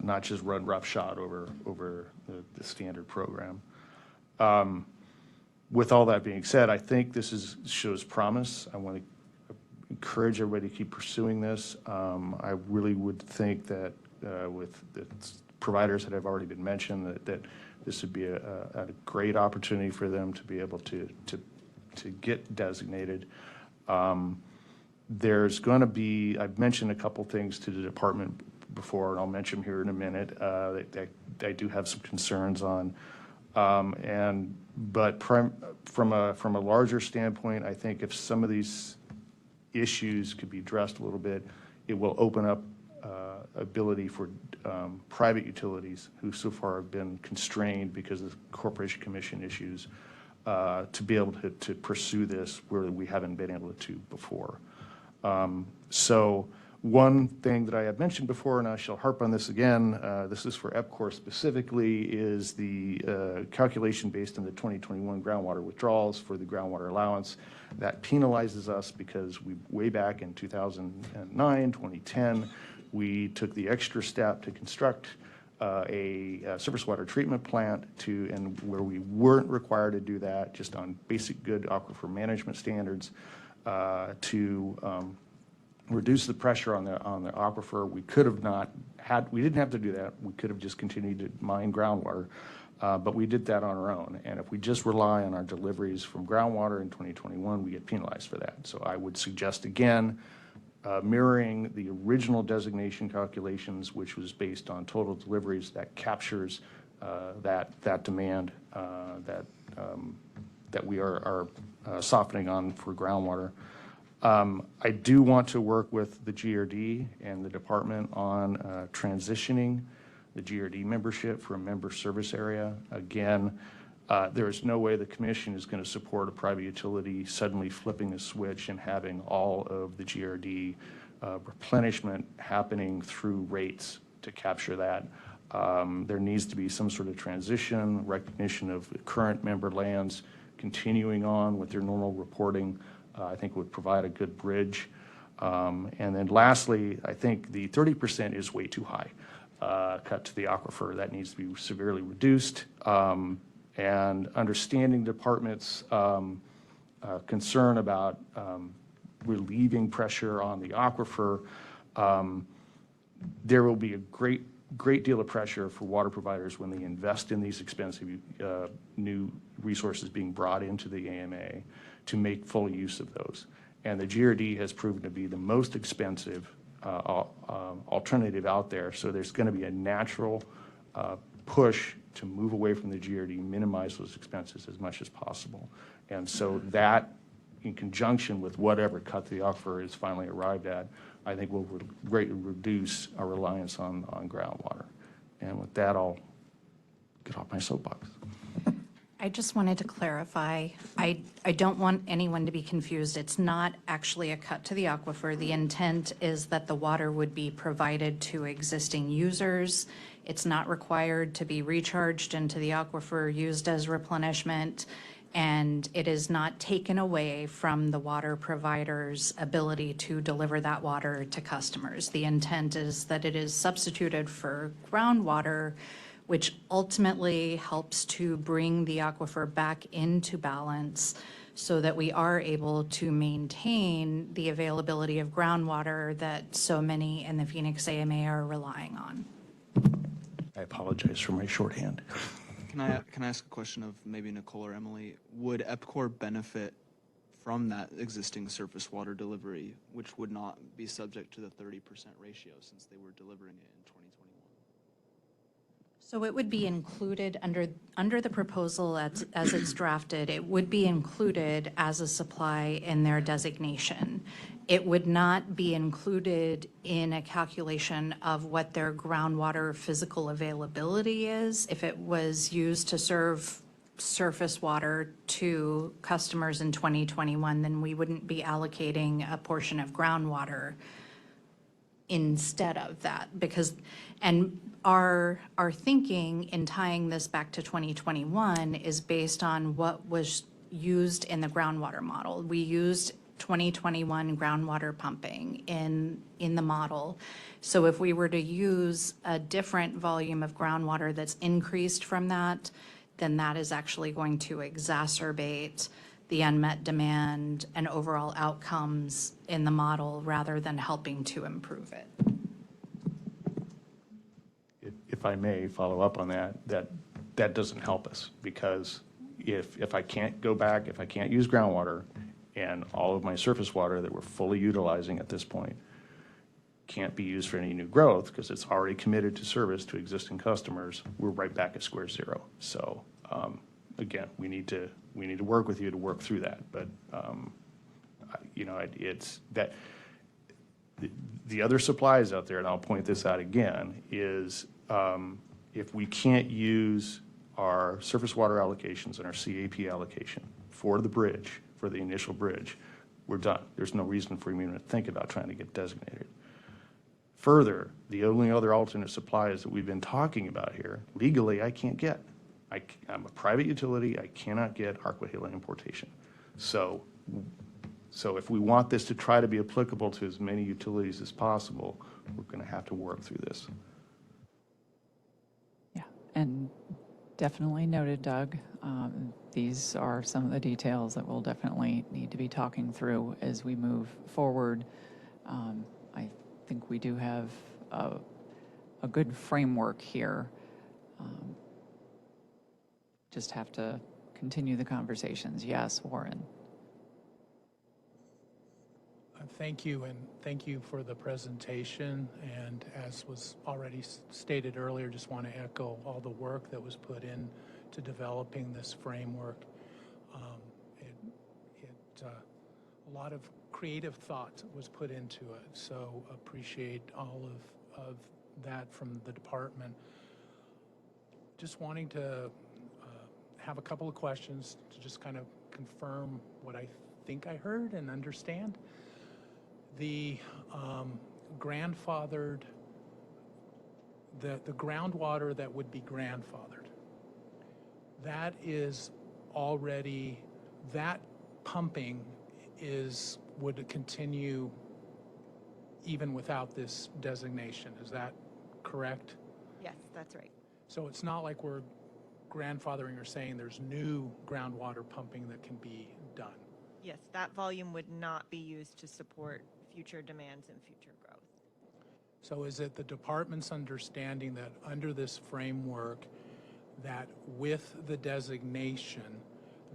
not just run roughshod over the standard program. With all that being said, I think this shows promise. I want to encourage everybody to keep pursuing this. I really would think that with the providers that have already been mentioned, that this would be a great opportunity for them to be able to get designated. There's going to be, I've mentioned a couple things to the department before, and I'll mention them here in a minute, that I do have some concerns on. But from a larger standpoint, I think if some of these issues could be addressed a little bit, it will open up ability for private utilities who so far have been constrained because of Corporation Commission issues to be able to pursue this where we haven't been able to before. So one thing that I have mentioned before, and I shall harp on this again, this is for EPCOR specifically, is the calculation based on the 2021 groundwater withdrawals for the groundwater allowance. That penalizes us because we, way back in 2009, 2010, we took the extra step to construct a surface water treatment plant and where we weren't required to do that, just on basic good aquifer management standards, to reduce the pressure on the aquifer. We could have not had, we didn't have to do that. We could have just continued to mine groundwater, but we did that on our own. And if we just rely on our deliveries from groundwater in 2021, we get penalized for that. So I would suggest again, mirroring the original designation calculations, which was based on total deliveries that captures that demand that we are softening on for groundwater. I do want to work with the GRD and the department on transitioning the GRD membership for a member service area. Again, there is no way the commission is going to support a private utility suddenly flipping a switch and having all of the GRD replenishment happening through rates to capture that. There needs to be some sort of transition, recognition of the current member lands continuing on with their normal reporting. I think would provide a good bridge. And then lastly, I think the 30% is way too high cut to the aquifer. That needs to be severely reduced. And understanding department's concern about relieving pressure on the aquifer, there will be a great deal of pressure for water providers when they invest in these expensive new resources being brought into the AMA to make full use of those. And the GRD has proven to be the most expensive alternative out there. So there's going to be a natural push to move away from the GRD, minimize those expenses as much as possible. And so that, in conjunction with whatever cut the aquifer is finally arrived at, I think will greatly reduce our reliance on groundwater. And with that, I'll get off my soapbox. I just wanted to clarify, I don't want anyone to be confused. It's not actually a cut to the aquifer. The intent is that the water would be provided to existing users. It's not required to be recharged into the aquifer, used as replenishment, and it is not taken away from the water provider's ability to deliver that water to customers. The intent is that it is substituted for groundwater, which ultimately helps to bring the aquifer back into balance so that we are able to maintain the availability of groundwater that so many in the Phoenix AMA are relying on. I apologize for my shorthand. Can I ask a question of maybe Nicole or Emily? Would EPCOR benefit from that existing surface water delivery, which would not be subject to the 30% ratio since they were delivering it in 2021? So it would be included under the proposal as it's drafted, it would be included as a supply in their designation. It would not be included in a calculation of what their groundwater physical availability is. If it was used to serve surface water to customers in 2021, then we wouldn't be allocating a portion of groundwater instead of that, because, and our thinking in tying this back to 2021 is based on what was used in the groundwater model. We used 2021 groundwater pumping in the model. So if we were to use a different volume of groundwater that's increased from that, then that is actually going to exacerbate the unmet demand and overall outcomes in the model rather than helping to improve it. If I may follow up on that doesn't help us, because if I can't go back, if I can't use groundwater and all of my surface water that we're fully utilizing at this point can't be used for any new growth because it's already committed to service to existing customers, we're right back at square zero. So again, we need to work with you to work through that. But you know, it's that the other supplies out there, and I'll point this out again, is if we can't use our surface water allocations and our CAP allocation for the bridge, for the initial bridge, we're done. There's no reason for me to think about trying to get designated. Further, the only other alternate supplies that we've been talking about here, legally I can't get. I'm a private utility, I cannot get Aquahila importation. So if we want this to try to be applicable to as many utilities as possible, we're going to have to work through this. Yeah, and definitely noted, Doug. These are some of the details that we'll definitely need to be talking through as we move forward I think we do have a good framework here. Just have to continue the conversations. Yes, Warren. Thank you, and thank you for the presentation. And as was already stated earlier, just want to echo all the work that was put in to developing this framework. A lot of creative thought was put into it, so appreciate all of that from the department. Just wanting to have a couple of questions to just kind of confirm what I think I heard and understand. The grandfathered, the groundwater that would be grandfathered, that is already, that pumping would continue even without this designation. Is that correct? Yes, that's right. So it's not like we're grandfathering or saying there's new groundwater pumping that can be done. Yes, that volume would not be used to support future demands and future growth. So is it the department's understanding that under this framework, that with the designation,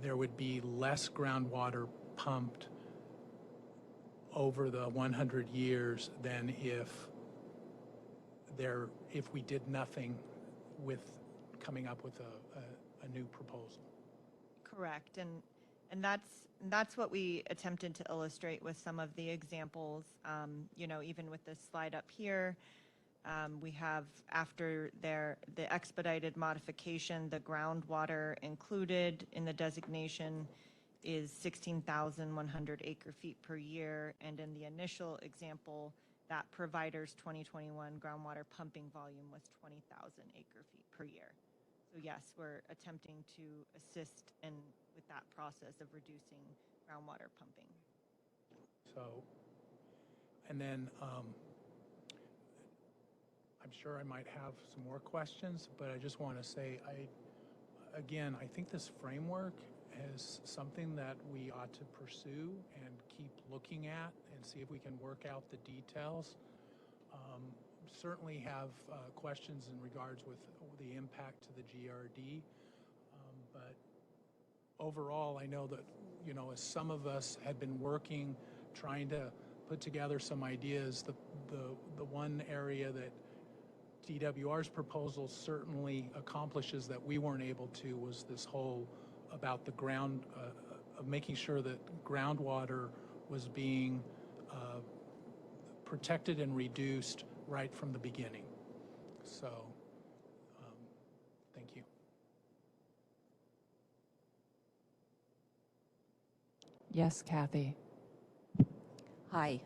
there would be less groundwater pumped over the 100 years than if we did nothing with coming up with a new proposal? Correct, and that's what we attempted to illustrate with some of the examples. You know, even with this slide up here, we have after the expedited modification, the groundwater included in the designation is 16,100 acre feet per year, and in the initial example, that provider's 2021 groundwater pumping volume was 20,000 acre feet per year. So yes, we're attempting to assist with that process of reducing groundwater pumping. So, and then I'm sure I might have some more questions, but I just want to say, again, I think this framework is something that we ought to pursue and keep looking at and see if we can work out the details. Certainly have questions in regards with the impact to the GRD, but overall, I know that, you know, as some of us had been working, trying to put together some ideas, the one area that DWR's proposal certainly accomplishes that we weren't able to was this whole about the ground, of making sure that groundwater was being protected and reduced right from the beginning. So, thank you. Yes, Kathy. Hi.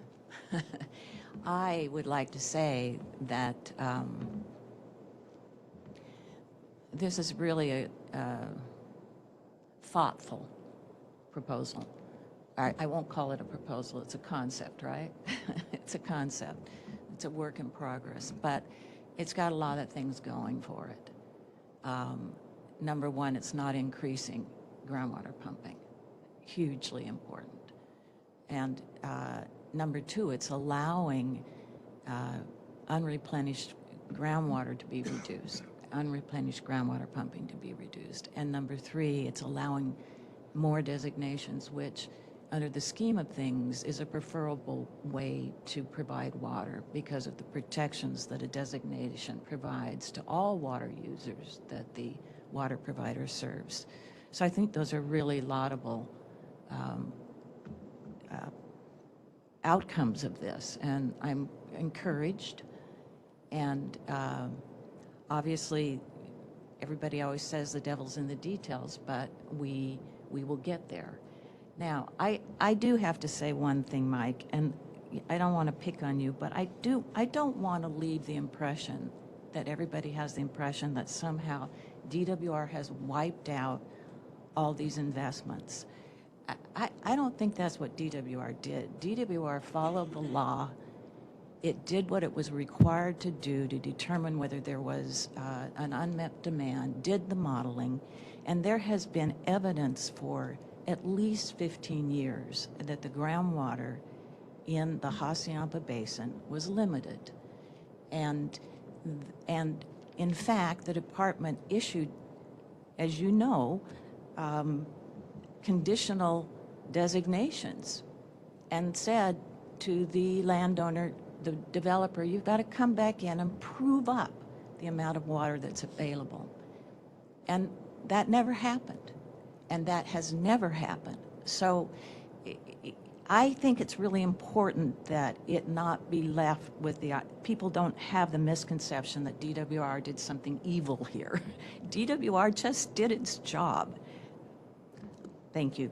I would like to say that this is really a thoughtful proposal. I won't call it a proposal, it's a concept, right? It's a concept. It's a work in progress, but it's got a lot of things going for it. Number one, it's not increasing groundwater pumping. Hugely important. And number two, it's allowing unreplenished groundwater to be reduced, unreplenished groundwater pumping to be reduced. And number three, it's allowing more designations, which under the scheme of things is a preferable way to provide water because of the protections that a designation provides to all water users that the water provider serves. So I think those are really laudable outcomes of this, and I'm encouraged. And obviously, everybody always says the devil's in the details, but we will get there. Now, I do have to say one thing, Mike, and I don't want to pick on you, but I don't want to leave the impression that everybody has the impression that somehow DWR has wiped out all these investments. I don't think that's what DWR did. DWR followed the law. It did what it was required to do to determine whether there was an unmet demand, did the modeling, and there has been evidence for at least 15 years that the groundwater in the Hassayampa Basin was limited. And in fact, the department issued, as you know, conditional designations and said to the landowner, the developer, you've got to come back in and prove up the amount of water that's available. And that never happened. And that has never happened. So I think it's really important that it not be left with the, people don't have the misconception that DWR did something evil here. DWR just did its job. Thank you.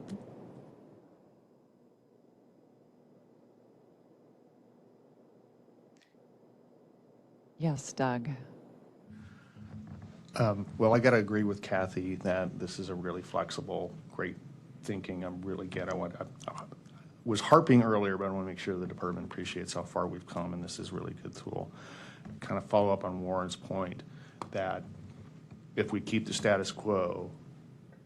Yes, Doug. Well, I got to agree with Kathy that this is a really flexible, great thinking. I was harping earlier, but I want to make sure the department appreciates how far we've come, and this is a really good tool. Kind of follow up on Warren's point that if we keep the status quo,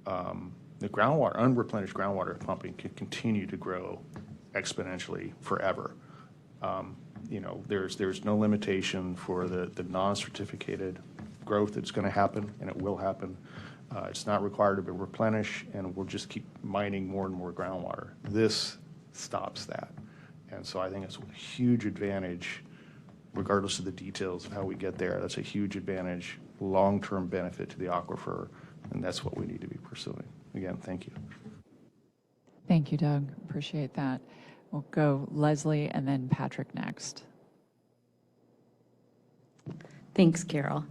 the groundwater, unreplenished groundwater pumping can continue to grow exponentially forever. You know, there's no limitation for the non-certificated growth that's going to happen, and it will happen. It's not required to be replenished, and we'll just keep mining more and more groundwater. This stops that. And so I think it's a huge advantage, regardless of the details of how we get there. That's a huge advantage, long-term benefit to the aquifer, and that's what we need to be pursuing. Again, thank you. Thank you, Doug. Appreciate that. We'll go Leslie and then Patrick next. Thanks, Carol.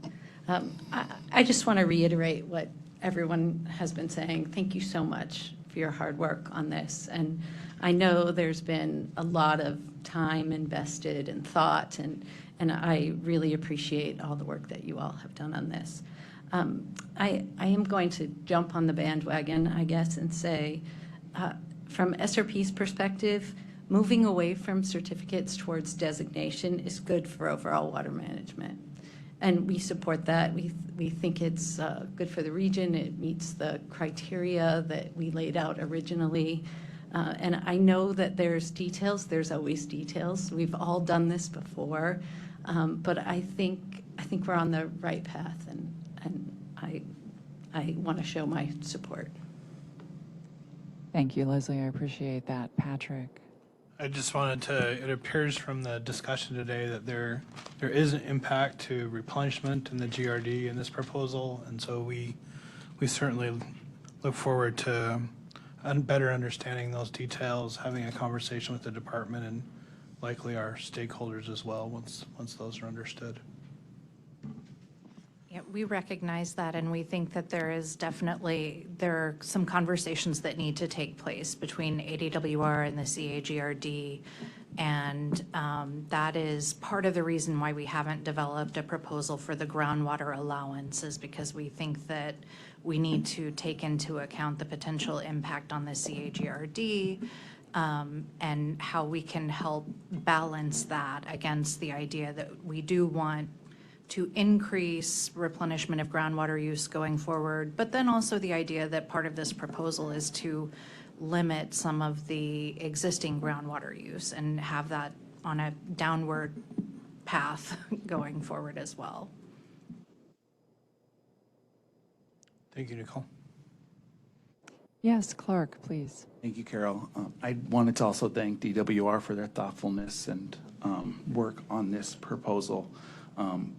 I just want to reiterate what everyone has been saying. Thank you so much for your hard work on this. And I know there's been a lot of time invested and thought, and I really appreciate all the work that you all have done on this. I am going to jump on the bandwagon, I guess, and say, from SRP's perspective, moving away from certificates towards designation is good for overall water management. And we support that. We think it's good for the region. It meets the criteria that we laid out originally. And I know that there's details. There's always details. We've all done this before. But I think we're on the right path, and I want to show my support. Thank you, Leslie. I appreciate that. Patrick. I just wanted to, it appears from the discussion today that there is an impact to replenishment in the GRD in this proposal, and so we certainly look forward to better understanding those details, having a conversation with the department and likely our stakeholders as well once those are understood. Yeah, we recognize that, and we think that there are some conversations that need to take place between ADWR and the CAGRD, and that is part of the reason why we haven't developed a proposal for the groundwater allowance, is because we think that we need to take into account the potential impact on the CAGRD, and how we can help balance that against the idea that we do want to increase replenishment of groundwater use going forward, but then also the idea that part of this proposal is to limit some of the existing groundwater use and have that on a downward path going forward as well. Thank you, Nicole. Yes, Clark, please. Thank you, Carol. I wanted to also thank DWR for their thoughtfulness and work on this proposal.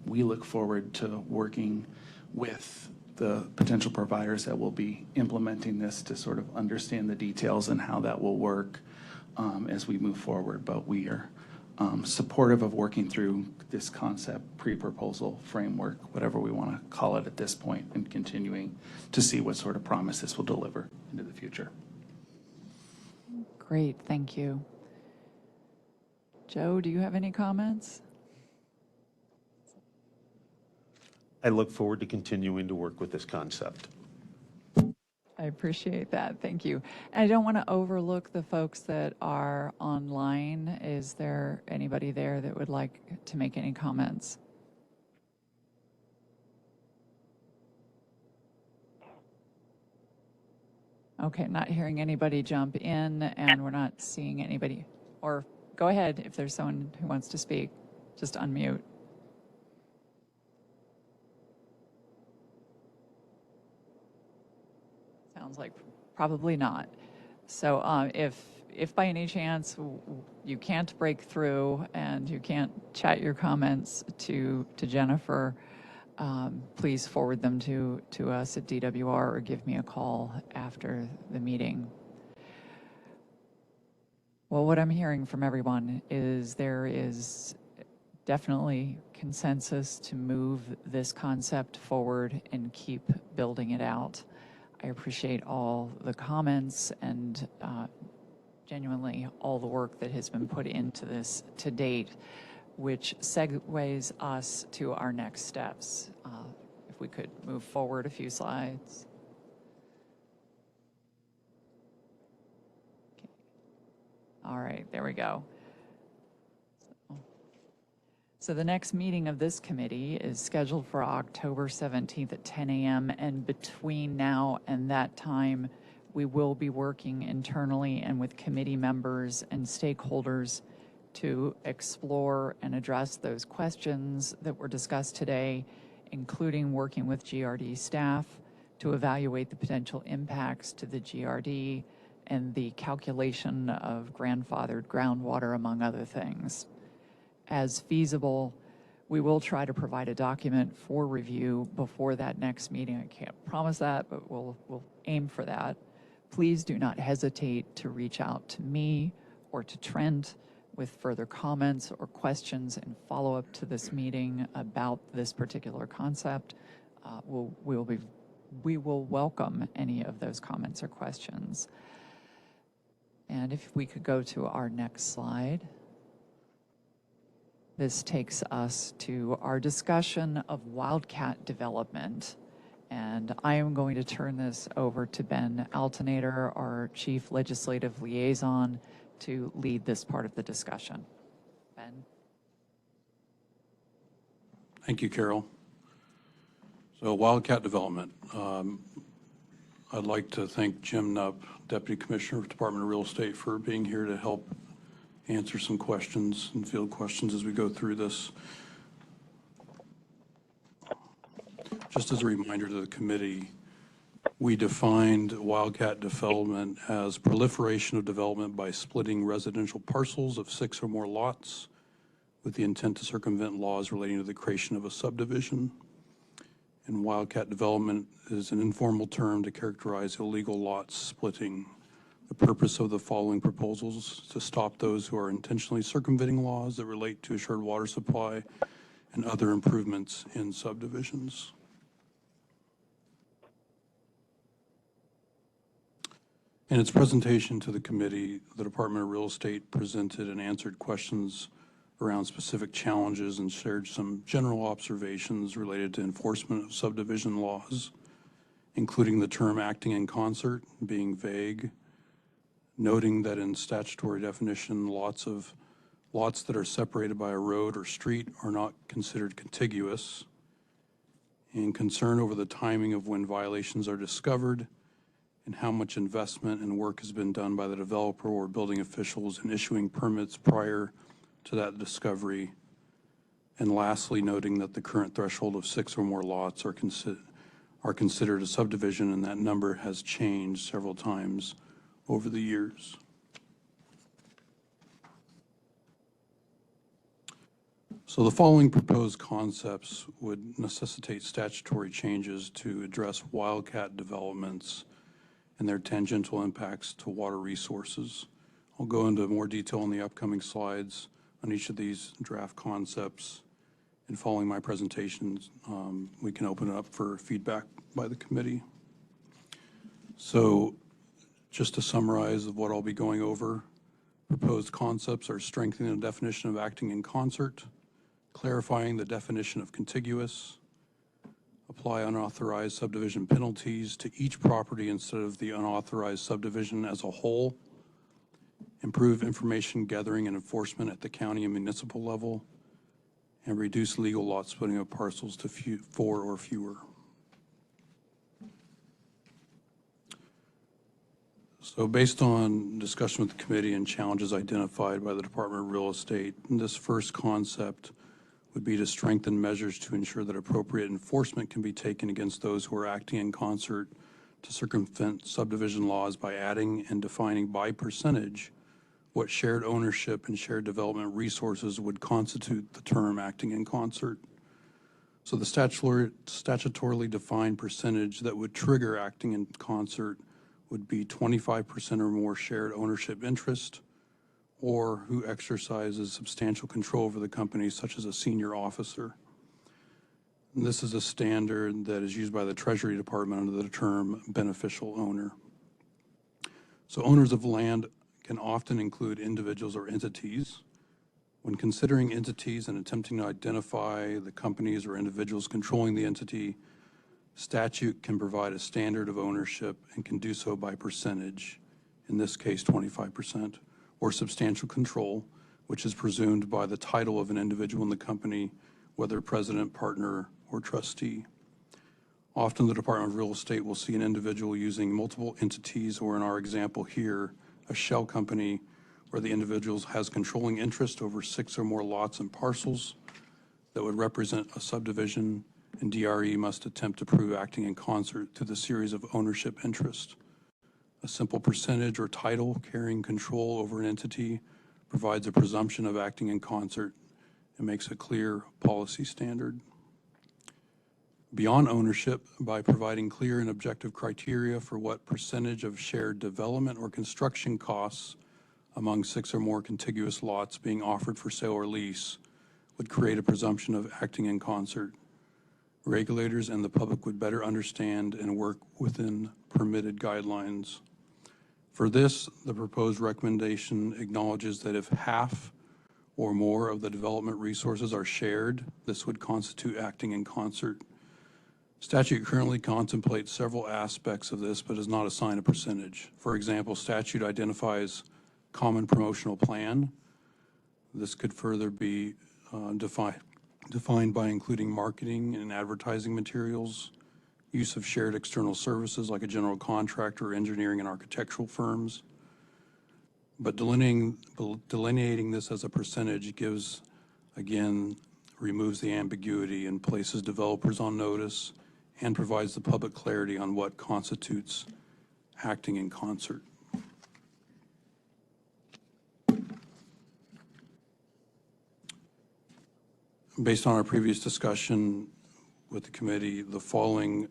We look forward to working with the potential providers that will be implementing this to sort of understand the details and how that will work as we move forward. But we are supportive of working through this concept pre-proposal framework, whatever we want to call it at this point, and continuing to see what sort of promise this will deliver into the future. Great, thank you. Joe, do you have any comments? I look forward to continuing to work with this concept. I appreciate that. Thank you. And I don't want to overlook the folks that are online. Is there anybody there that would like to make any comments? Okay, not hearing anybody jump in, and we're not seeing anybody, or go ahead if there's someone who wants to speak. Just unmute. Sounds like probably not. So if by any chance you can't break through and you can't chat your comments to Jennifer, please forward them to us at DWR or give me a call after the meeting. Well, what I'm hearing from everyone is there is definitely consensus to move this concept forward and keep building it out. I appreciate all the comments and genuinely all the work that has been put into this to date, which segues us to our next steps. If we could move forward a few slides. Okay. All right, there we go. So the next meeting of this committee is scheduled for October 17th at 10 a.m. And between now and that time, we will be working internally and with committee members and stakeholders to explore and address those questions that were discussed today, including working with GRD staff to evaluate the potential impacts to the GRD and the calculation of grandfathered groundwater, among other things. As feasible, we will try to provide a document for review before that next meeting. I can't promise that, but we'll aim for that. Please do not hesitate to reach out to me or to Trent with further comments or questions and follow up to this meeting about this particular concept. We will welcome any of those comments or questions. And if we could go to our next slide. This takes us to our discussion of wildcat development. And I am going to turn this over to Ben Altenator, our Chief Legislative Liaison, to lead this part of the discussion. Ben? Thank you, Carol. So wildcat development. I'd like to thank Jim Nupp, Deputy Commissioner of the Department of Real Estate, for being here to help answer some questions and field questions as we go through this. Just as a reminder to the committee, we defined wildcat development as proliferation of development by splitting residential parcels of 6 or more lots with the intent to circumvent laws relating to the creation of a subdivision. And wildcat development is an informal term to characterize illegal lot splitting. The purpose of the following proposals is to stop those who are intentionally circumventing laws that relate to assured water supply and other improvements in subdivisions. In its presentation to the committee, the Department of Real Estate presented and answered questions around specific challenges and shared some general observations related to enforcement of subdivision laws, including the term acting in concert being vague, noting that in statutory definition, lots that are separated by a road or street are not considered contiguous, and concern over the timing of when violations are discovered and how much investment and work has been done by the developer or building officials in issuing permits prior to that discovery. And lastly, noting that the current threshold of 6 or more lots are considered a subdivision, and that number has changed several times over the years. So the following proposed concepts would necessitate statutory changes to address wildcat developments and their tangential impacts to water resources. I'll go into more detail in the upcoming slides on each of these draft concepts. And following my presentations, we can open it up for feedback by the committee. So just to summarize of what I'll be going over, proposed concepts are strengthening the definition of acting in concert, clarifying the definition of contiguous, apply unauthorized subdivision penalties to each property instead of the unauthorized subdivision as a whole, improve information gathering and enforcement at the county and municipal level, and reduce legal lot splitting of parcels to 4 or fewer. So based on discussion with the committee and challenges identified by the Department of Real Estate, this first concept would be to strengthen measures to ensure that appropriate enforcement can be taken against those who are acting in concert to circumvent subdivision laws by adding and defining by percentage what shared ownership and shared development resources would constitute the term acting in concert. So the statutorily defined percentage that would trigger acting in concert would be 25% or more shared ownership interest, or who exercises substantial control over the company, such as a senior officer. And this is a standard that is used by the Treasury Department under the term beneficial owner. So owners of land can often include individuals or entities. When considering entities and attempting to identify the companies or individuals controlling the entity, statute can provide a standard of ownership and can do so by percentage, in this case 25%, or substantial control, which is presumed by the title of an individual in the company, whether president, partner, or trustee. Often the Department of Real Estate will see an individual using multiple entities, or in our example here, a shell company where the individual has controlling interest over 6 or more lots and parcels that would represent a subdivision, and DRE must attempt to prove acting in concert to the series of ownership interest. A simple percentage or title carrying control over an entity provides a presumption of acting in concert and makes a clear policy standard. Beyond ownership, by providing clear and objective criteria for what percentage of shared development or construction costs among 6 or more contiguous lots being offered for sale or lease would create a presumption of acting in concert. Regulators and the public would better understand and work within permitted guidelines. For this, the proposed recommendation acknowledges that if half or more of the development resources are shared, this would constitute acting in concert. Statute currently contemplates several aspects of this, but does not assign a percentage. For example, statute identifies common promotional plan. This could further be defined by including marketing and advertising materials, use of shared external services like a general contractor, engineering and architectural firms. But delineating this as a percentage gives, again, removes the ambiguity and places developers on notice and provides the public clarity on what constitutes acting in concert. Based on our previous discussion with the committee, the following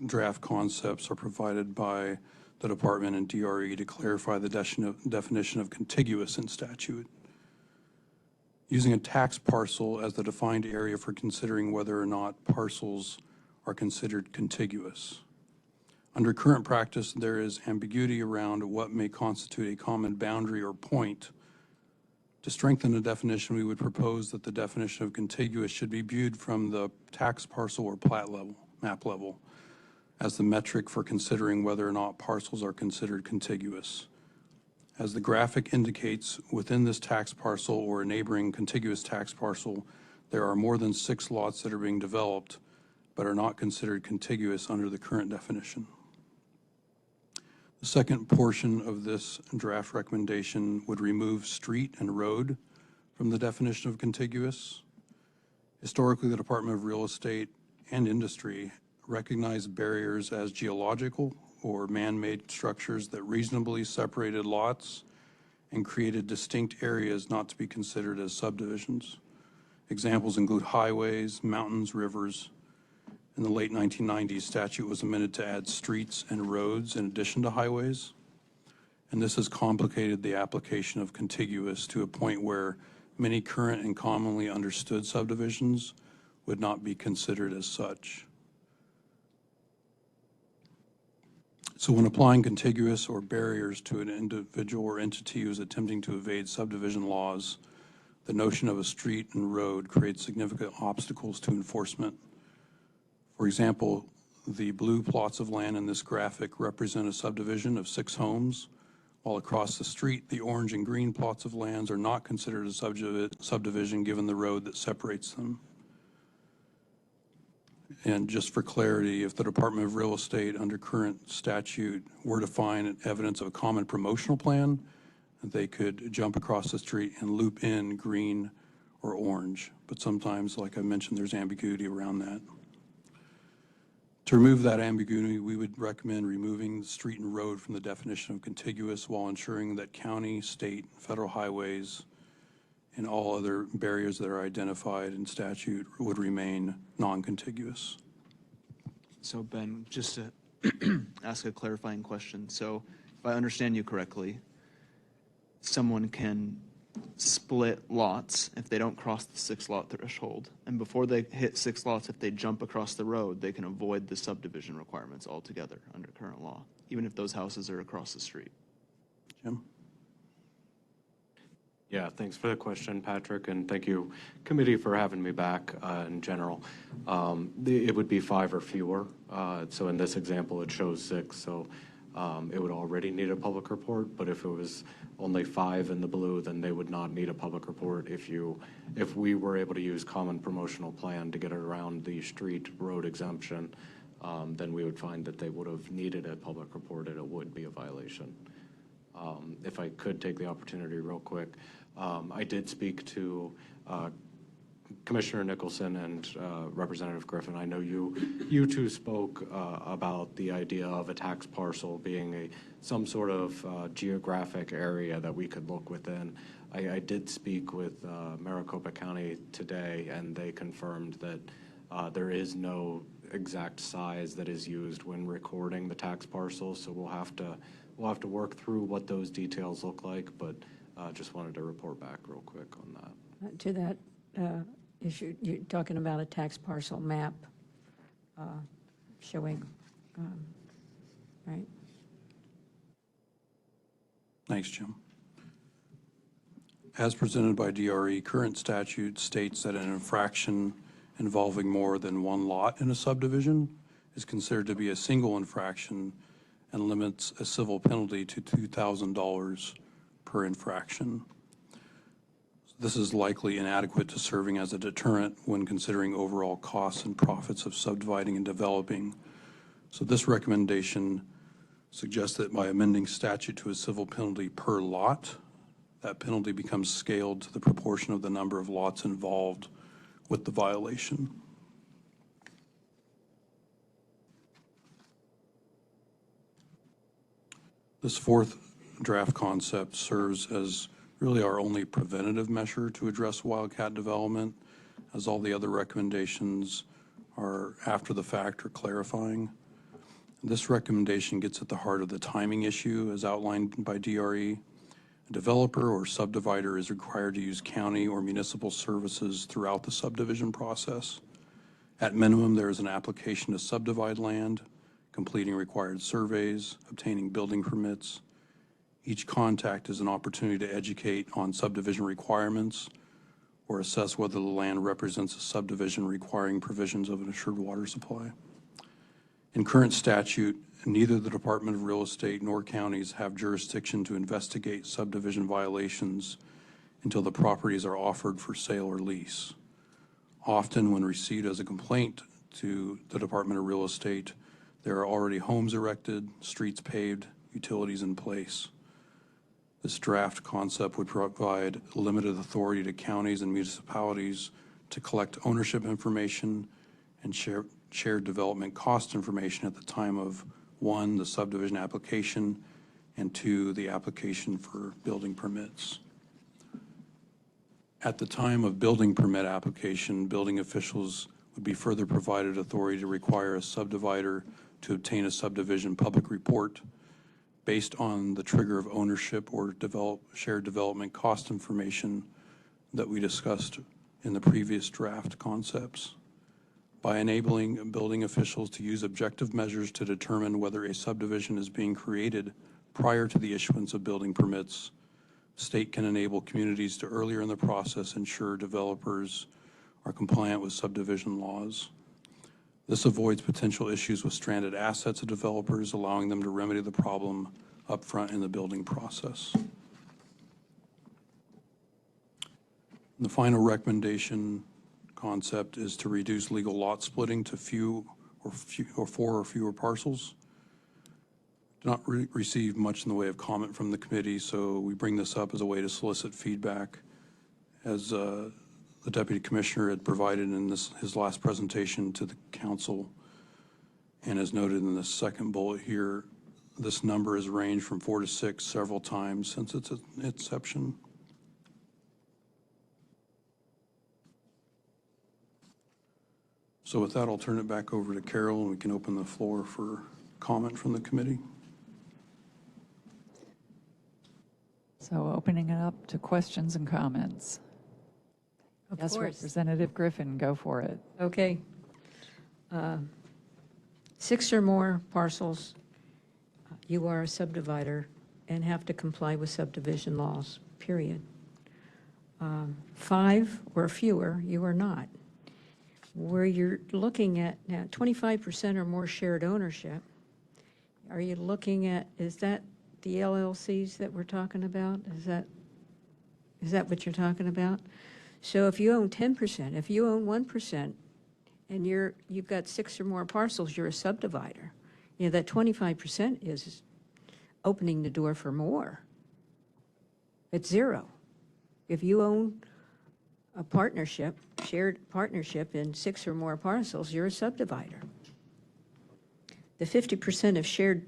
draft concepts are provided by the department and DRE to clarify the definition of contiguous in statute. Using a tax parcel as the defined area for considering whether or not parcels are considered contiguous. Under current practice, there is ambiguity around what may constitute a common boundary or point. To strengthen the definition, we would propose that the definition of contiguous should be viewed from the tax parcel or plat level, map level, as the metric for considering whether or not parcels are considered contiguous. As the graphic indicates, within this tax parcel or a neighboring contiguous tax parcel, there are more than 6 lots that are being developed, but are not considered contiguous under the current definition. The second portion of this draft recommendation would remove street and road from the definition of contiguous. Historically, the Department of Real Estate and Industry recognized barriers as geological or man-made structures that reasonably separated lots and created distinct areas not to be considered as subdivisions. Examples include highways, mountains, rivers. In the late 1990s, statute was amended to add streets and roads in addition to highways. And this has complicated the application of contiguous to a point where many current and commonly understood subdivisions would not be considered as such. So when applying contiguous or barriers to an individual or entity who is attempting to evade subdivision laws, the notion of a street and road creates significant obstacles to enforcement. For example, the blue plots of land in this graphic represent a subdivision of 6 homes, while across the street, the orange and green plots of lands are not considered a subdivision given the road that separates them. And just for clarity, if the Department of Real Estate under current statute were to find evidence of a common promotional plan, they could jump across the street and loop in green or orange. But sometimes, like I mentioned, there's ambiguity around that. To remove that ambiguity, we would recommend removing the street and road from the definition of contiguous while ensuring that county, state, federal highways, and all other barriers that are identified in statute would remain non-contiguous. So Ben, just to ask a clarifying question. So if I understand you correctly, someone can split lots if they don't cross the 6-lot threshold. And before they hit 6 lots, if they jump across the road, they can avoid the subdivision requirements altogether under current law, even if those houses are across the street. Jim? Yeah, thanks for the question, Patrick, and thank you, committee, for having me back in general. It would be 5 or fewer. So in this example, it shows 6, so it would already need a public report. But if it was only 5 in the blue, then they would not need a public report. If we were able to use common promotional plan to get around the street road exemption, then we would find that they would have needed a public report and it would be a violation. If I could take the opportunity real quick, I did speak to Commissioner Nicholson and Representative Griffin. I know you two spoke about the idea of a tax parcel being some sort of geographic area that we could look within. I did speak with Maricopa County today, and they confirmed that there is no exact size that is used when recording the tax parcel. So we'll have to work through what those details look like, but just wanted to report back real quick on that. To that issue, you're talking about a tax parcel map showing, right? Thanks, Jim. As presented by DRE, current statute states that an infraction involving more than one lot in a subdivision is considered to be a single infraction and limits a civil penalty to $2,000 per infraction. This is likely inadequate to serving as a deterrent when considering overall costs and profits of subdividing and developing. So this recommendation suggests that by amending statute to a civil penalty per lot, that penalty becomes scaled to the proportion of the number of lots involved with the violation. This fourth draft concept serves as really our only preventative measure to address wildcat development, as all the other recommendations are after the fact or clarifying. This recommendation gets at the heart of the timing issue as outlined by DRE. A developer or subdivider is required to use county or municipal services throughout the subdivision process. At minimum, there is an application to subdivide land, completing required surveys, obtaining building permits. Each contact is an opportunity to educate on subdivision requirements or assess whether the land represents a subdivision requiring provisions of an assured water supply. In current statute, neither the Department of Real Estate nor counties have jurisdiction to investigate subdivision violations until the properties are offered for sale or lease. Often, when received as a complaint to the Department of Real Estate, there are already homes erected, streets paved, utilities in place. This draft concept would provide limited authority to counties and municipalities to collect ownership information and shared development cost information at the time of 1, the subdivision application, and 2, the application for building permits. At the time of building permit application, building officials would be further provided authority to require a subdivider to obtain a subdivision public report based on the trigger of ownership or shared development cost information that we discussed in the previous draft concepts. By enabling building officials to use objective measures to determine whether a subdivision is being created prior to the issuance of building permits, state can enable communities to earlier in the process ensure developers are compliant with subdivision laws. This avoids potential issues with stranded assets of developers, allowing them to remedy the problem upfront in the building process. The final recommendation concept is to reduce legal lot splitting to four or fewer parcels. Did not receive much in the way of comment from the committee, so we bring this up as a way to solicit feedback. As the Deputy Commissioner had provided in his last presentation to the council, and as noted in the second bullet here, this number has ranged from 4 to 6 several times since its inception. So with that, I'll turn it back over to Carol, and we can open the floor for comment from the committee. So opening it up to questions and comments. Of Yes, course. Representative Griffin, go for it. Okay. 6 or more parcels, you are a subdivider and have to comply with subdivision laws, period. 5 or fewer, you are not. Where you're looking at now, 25% or more shared ownership, are you looking at, is that the LLCs that we're talking about? Is that what you're talking about? So if you own 10%, if you own 1%, and you've got 6 or more parcels, you're a subdivider. You know, that 25% is opening the door for more. It's 0. If you own a partnership, shared partnership in 6 or more parcels, you're a subdivider. The 50% of shared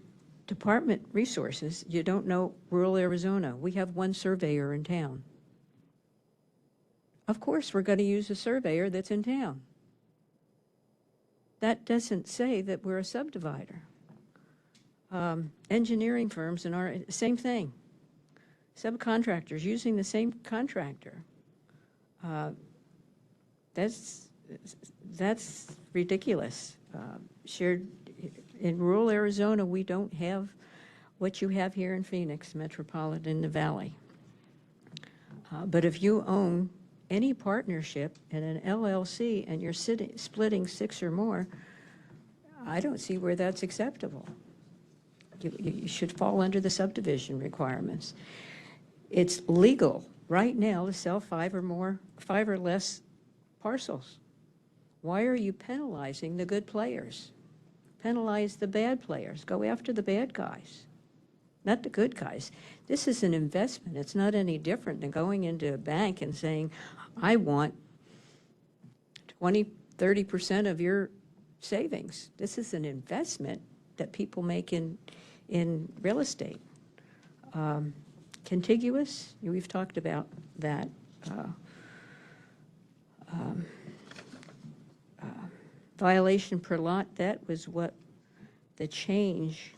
department resources, you don't know rural Arizona. We have 1 surveyor in town. Of course, we're going to use a surveyor that's in town. That doesn't say that we're a subdivider. Engineering firms and our same thing. Subcontractors using the same contractor. That's ridiculous. Shared in rural Arizona, we don't have what you have here in Phoenix, metropolitan, the valley. But if you own any partnership in an LLC and you're splitting 6 or more, I don't see where that's acceptable. You should fall under the subdivision requirements. It's legal right now to sell 5 or less parcels. Why are you penalizing the good players? Penalize the bad players. Go after the bad guys, not the good guys. This is an investment. It's not any different than going into a bank and saying, I want 20, 30% of your savings. This is an investment that people make in real estate. Contiguous, we've talked about that. Violation per lot, that was what the change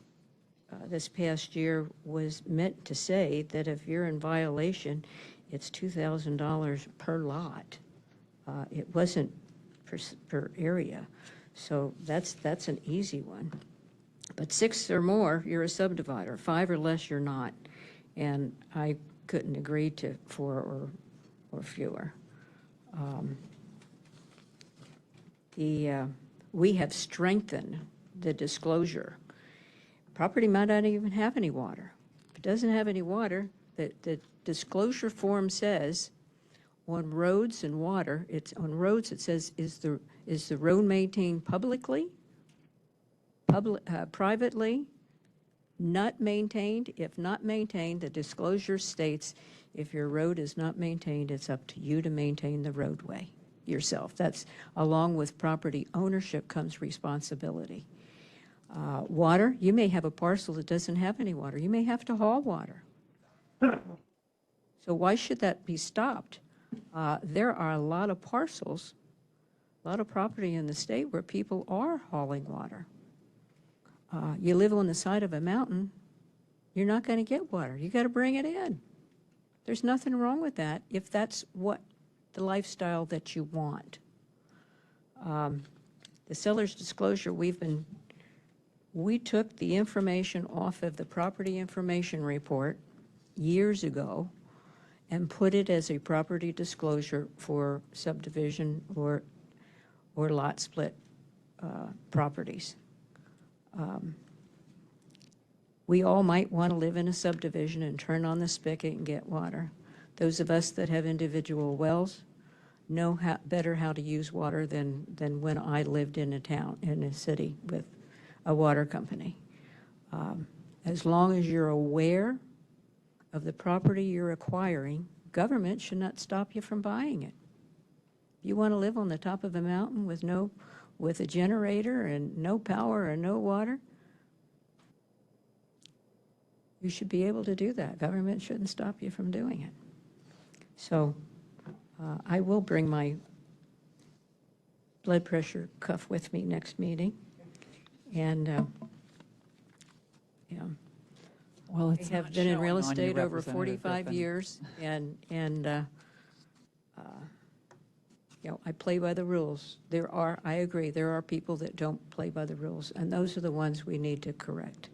this past year was meant to say, that if you're in violation, it's $2,000 per lot. It wasn't per area. So that's an easy one. But 6 or more, you're a subdivider. 5 or less, you're not. And I couldn't agree to 4 or fewer. We have strengthened the disclosure. Property might not even have any water. If it doesn't have any water, the disclosure form says on roads and water, it's on roads it says, is the road maintained publicly, privately, not maintained? If not maintained, the disclosure states if your road is not maintained, it's up to you to maintain the roadway yourself. That's along with property ownership comes responsibility. Water, you may have a parcel that doesn't have any water. You may have to haul water. So why should that be stopped? There are a lot of parcels, a lot of property in the state where people are hauling water. You live on the side of a mountain, you're not going to get water. You got to bring it in. There's nothing wrong with that if that's what the lifestyle that you want. The seller's disclosure, we took the information off of the property information report years ago and put it as a property disclosure for subdivision or lot split properties. We all might want to live in a subdivision and turn on the spigot and get water. Those of us that have individual wells know better how to use water than when I lived in a city with a water company. As long as you're aware of the property you're acquiring, government should not stop you from buying it. You want to live on the top of a mountain with a generator and no power and no water? You should be able to do that. Government shouldn't stop you from doing it. So I will bring my blood pressure cuff with me next meeting. And, yeah. Well, it's I have not been in showing real on you, estate over Representative 45 Griffin. years, and you know, I play by the rules. I agree, there are people that don't play by the rules, and those are the ones we need to correct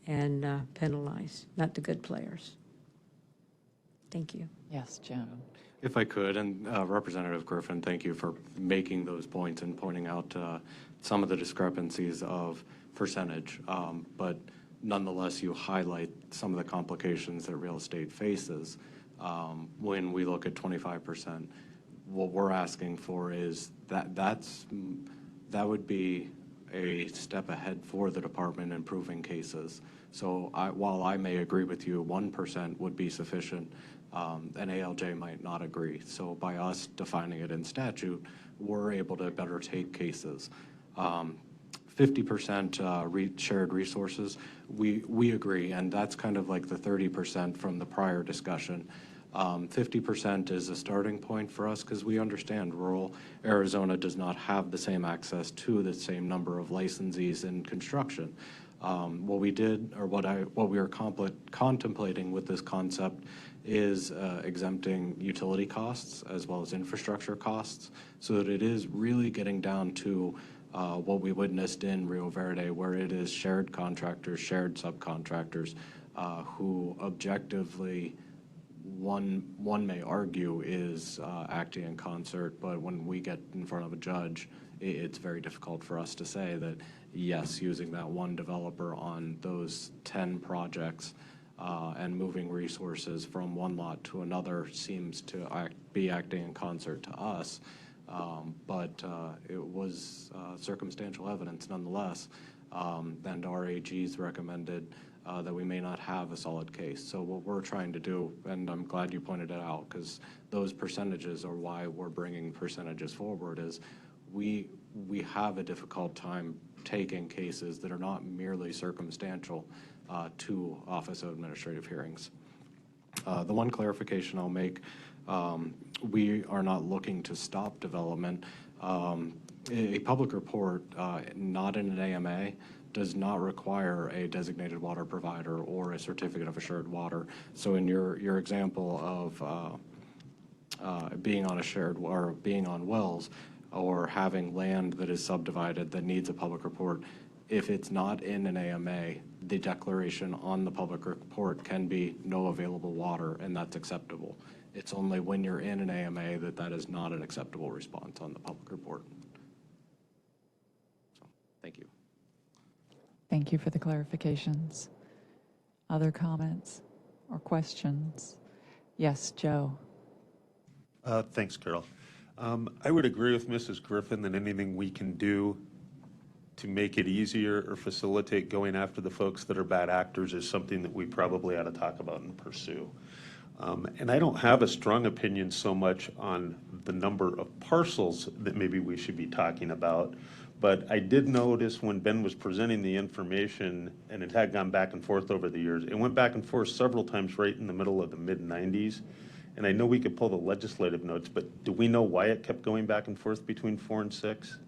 and penalize, not the good players. Thank you. Yes, Jim. If I could, and Representative Griffin, thank you for making those points and pointing out some of the discrepancies of percentage. But nonetheless, you highlight some of the complications that real estate faces when we look at 25%. What we're asking for is that would be a step ahead for the department in proving cases. So while I may agree with you, 1% would be sufficient, an ALJ might not agree. So by us defining it in statute, we're able to better take cases. 50% shared resources, we agree, and that's kind of like the 30% from the prior discussion. 50% is a starting point for us because we understand rural Arizona does not have the same access to the same number of licensees in construction. What we did, or what we are contemplating with this concept is exempting utility costs as well as infrastructure costs, so that it is really getting down to what we witnessed in Rio Verde, where it is shared contractors, shared subcontractors, who objectively one may argue is acting in concert, but when we get in front of a judge, it's very difficult for us to say that, yes, using that one developer on those 10 projects and moving resources from one lot to another seems to be acting in concert to us. But it was circumstantial evidence nonetheless, and our AGs recommended that we may not have a solid case. So what we're trying to do, and I'm glad you pointed it out, because those percentages are why we're bringing percentages forward, is we have a difficult time taking cases that are not merely circumstantial to Office of Administrative Hearings. The one clarification I'll make, we are not looking to stop development. A public report, not in an AMA, does not require a designated water provider or a certificate of assured water. So in your example of being on a shared, or being on wells, or having land that is subdivided that needs a public report, if it's not in an AMA, the declaration on the public report can be no available water, and that's acceptable. It's only when you're in an AMA that is not an acceptable response on the public report. So, thank you. Thank you for the clarifications. Other comments or questions? Yes, Joe. Thanks, Carol. I would agree with Mrs. Griffin that anything we can do to make it easier or facilitate going after the folks that are bad actors is something that we probably ought to talk about and pursue. And I don't have a strong opinion so much on the number of parcels that maybe we should be talking about, but I did notice when Ben was presenting the information, and it had gone back and forth over the years, it went back and forth several times right in the middle of the mid-90s. And I know we could pull the legislative notes, but do we know why it kept going back and forth between 4 and 6?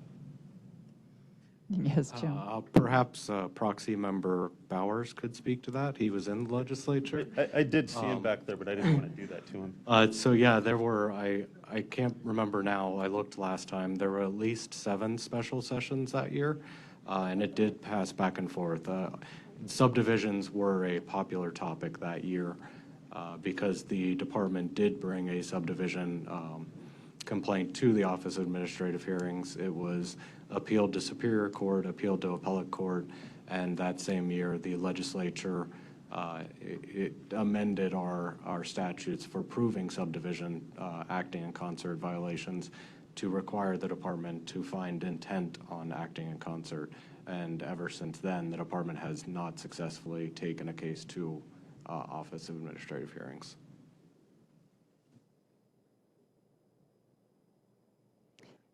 Yes, Jim. Perhaps proxy member Bowers could speak to that. He was in the legislature. I did see him back there, but I didn't want to do that to him. So yeah, there were, I can't remember now, I looked last time, there were at least 7 special sessions that year, and it did pass back and forth. Subdivisions were a popular topic that year because the department did bring a subdivision complaint to the Office of Administrative Hearings. It was appealed to Superior Court, appealed to Appellate Court, and that same year the legislature it amended our statutes for proving subdivision acting in concert violations to require the department to find intent on acting in concert. And ever since then, the department has not successfully taken a case to Office of Administrative Hearings.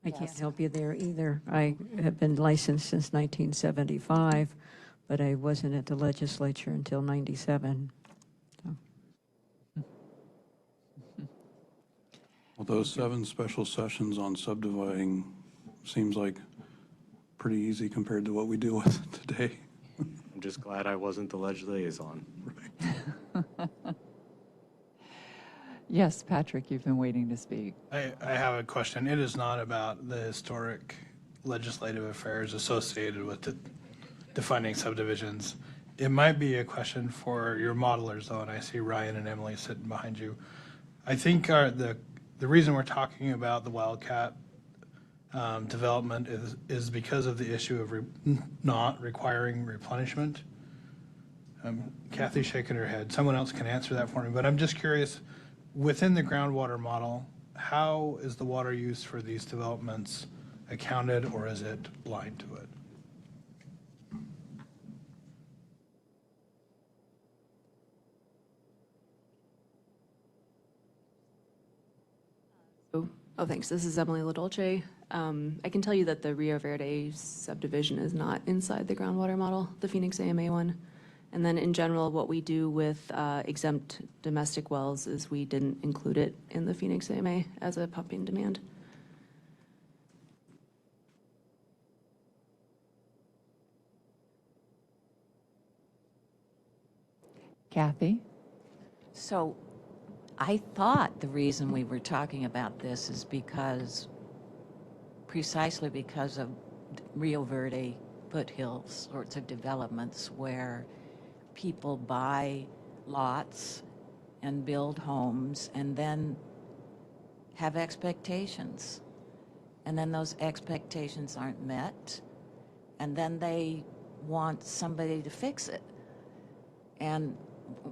I can't help you there either. I have been licensed since 1975, but I wasn't at the legislature until 97. Well, those 7 special sessions on subdividing seems like pretty easy compared to what we deal with today. I'm just glad I wasn't the ledge liaison. Yes, Patrick, you've been waiting to speak. I have a question. It is not about the historic legislative affairs associated with defining subdivisions. It might be a question for your modelers, though, and I see Ryan and Emily sitting behind you. I think the reason we're talking about the Wildcat development is because of the issue of not requiring replenishment. Kathy's shaking her head. Someone else can answer that for me, but I'm just curious, within the groundwater model, how is the water use for these developments accounted, or is it blind to it? Oh, thanks. This is Emily LaDolce. I can tell you that the Rio Verde subdivision is not inside the groundwater model, the Phoenix AMA one. And then in general, what we do with exempt domestic wells is we didn't include it in the Phoenix AMA as a pumping demand. Kathy? So I thought the reason we were talking about this is precisely because of Rio Verde foothills sorts of developments where people buy lots and build homes and then have expectations. And then those expectations aren't met. And then they want somebody to fix it. And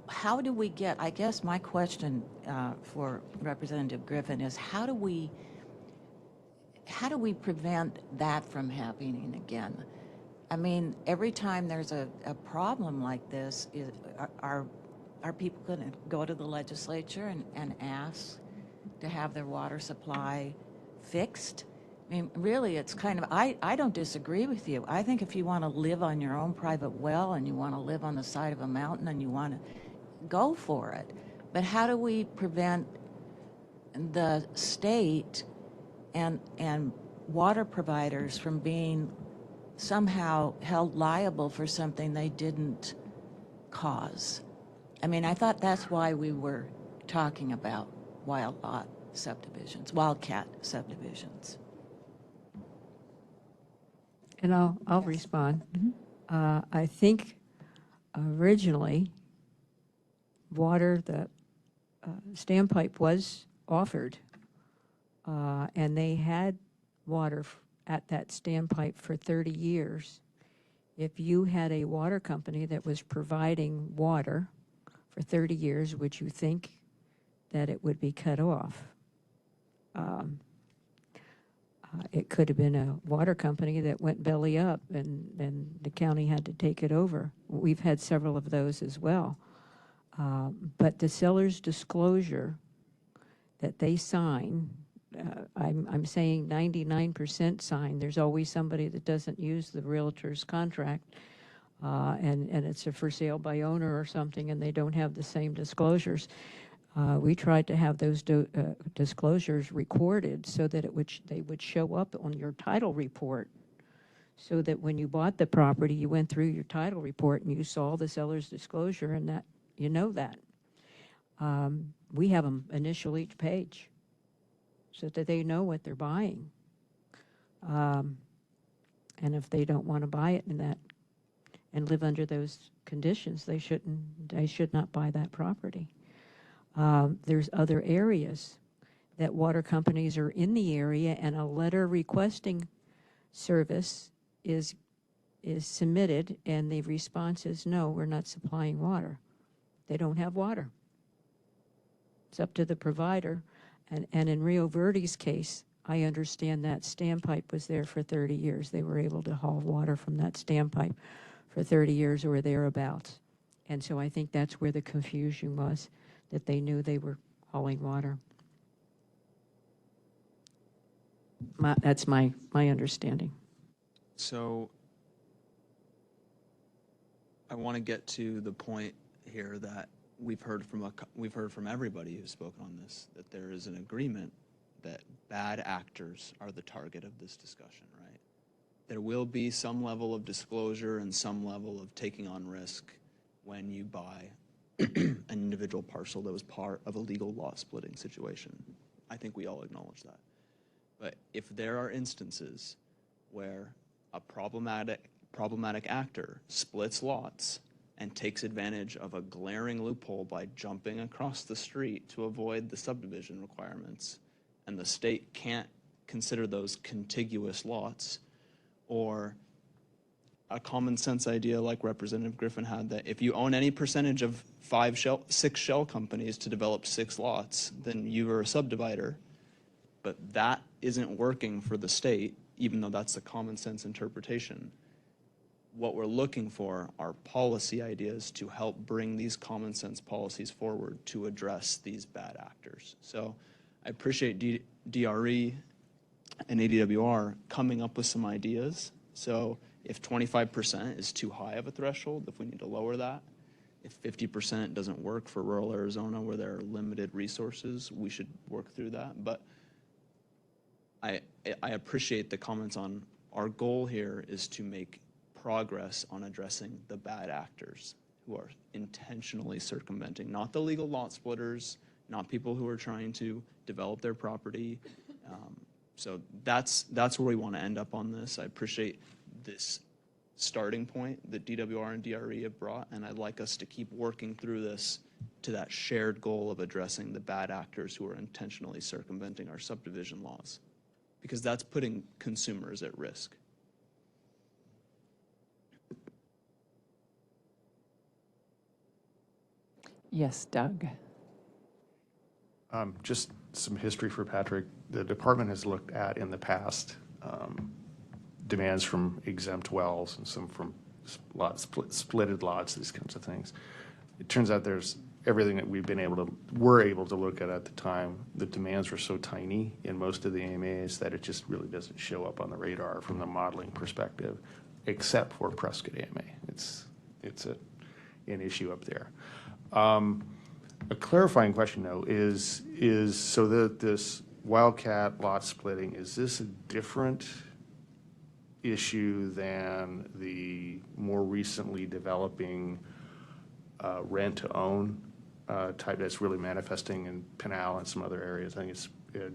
how do we get, I guess my question for Representative Griffin is how do we prevent that from happening again? I mean, every time there's a problem like this, are people going to go to the legislature and ask to have their water supply fixed? I mean, really, it's kind of, I don't disagree with you. I think if you want to live on your own private well and you want to live on the side of a mountain and you want to go for it. But how do we prevent the state and water providers from being somehow held liable for something they didn't cause? I mean, I thought that's why we were talking about wildcat subdivisions. And I'll respond. I think originally the standpipe was offered, and they had water at that standpipe for 30 years. If you had a water company that was providing water for 30 years, would you think that it would be cut off? It could have been a water company that went belly up and the county had to take it over. We've had several of those as well. But the seller's disclosure that they sign, I'm saying 99% sign. There's always somebody that doesn't use the realtor's contract, and it's a for sale by owner or something, and they don't have the same disclosures. We tried to have those disclosures recorded so that they would show up on your title report, so that when you bought the property, you went through your title report and you saw the seller's disclosure, and that you know that. We have them initial each page so that they know what they're buying. And if they don't want to buy it and live under those conditions, they should not buy that property. There's other areas that water companies are in the area and a letter requesting service is submitted and the response is no, we're not supplying water. they don't have water. It's up to the provider. And in Rio Verde's case, I understand that standpipe was there for 30 years. They were able to haul water from that standpipe for 30 years or thereabouts. And so I think that's where the confusion was, that they knew they were hauling water. That's my understanding. So I want to get to the point here that we've heard from everybody who's spoken on this, that there is an agreement that bad actors are the target of this discussion, right? There will be some level of disclosure and some level of taking on risk when you buy an individual parcel that was part of a legal lot splitting situation. I think we all acknowledge that. But if there are instances where a problematic actor splits lots and takes advantage of a glaring loophole by jumping across the street to avoid the subdivision requirements, and the state can't consider those contiguous lots, or a common sense idea like Representative Griffin had, that if you own any percentage of 6 shell companies to develop 6 lots, then you are a subdivider. But that isn't working for the state, even though that's the common sense interpretation. What we're looking for are policy ideas to help bring these common sense policies forward to address these bad actors. So I appreciate DRE and ADWR coming up with some ideas. So if 25% is too high of a threshold, if we need to lower that, if 50% doesn't work for rural Arizona where there are limited resources, we should work through that. But I appreciate the comments on our goal here is to make progress on addressing the bad actors who are intentionally circumventing, not the legal lot splitters, not people who are trying to develop their property. So that's where we want to end up on this. I appreciate this starting point that DWR and DRE have brought, and I'd like us to keep working through this to that shared goal of addressing the bad actors who are intentionally circumventing our subdivision laws, because that's putting consumers at risk. Yes, Doug. Just some history for Patrick. The department has looked at in the past demands from exempt wells and some from splitted lots, these kinds of things. It turns out there's everything that we're able to look at the time. The demands were so tiny in most of the AMAs that it just really doesn't show up on the radar from the modeling perspective, except for Prescott AMA. It's an issue up there. A clarifying question, though, is so that this wildcat lot splitting, is this a different issue than the more recently developing rent-to-own type that's really manifesting in Pinal and some other areas? I think it's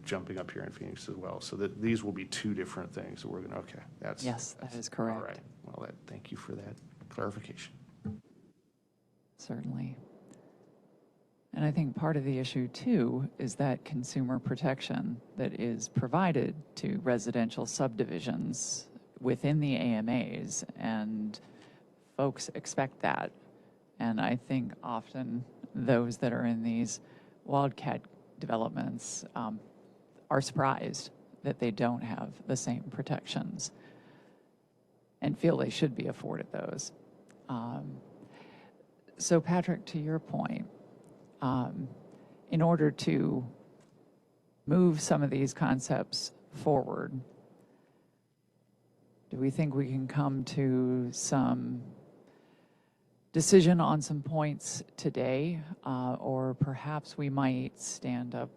jumping up here in Phoenix as well. So that these will be 2 different things that we're going to, okay, Yes, that is correct. All right. Well, thank you for that clarification. Certainly. And I think part of the issue, too, is that consumer protection that is provided to residential subdivisions within the AMAs, and folks expect that. And I think often those that are in these wildcat developments are surprised that they don't have the same protections and feel they should be afforded those. So Patrick, to your point, in order to move some of these concepts forward, do we think we can come to some decision on some points today, or perhaps we might stand up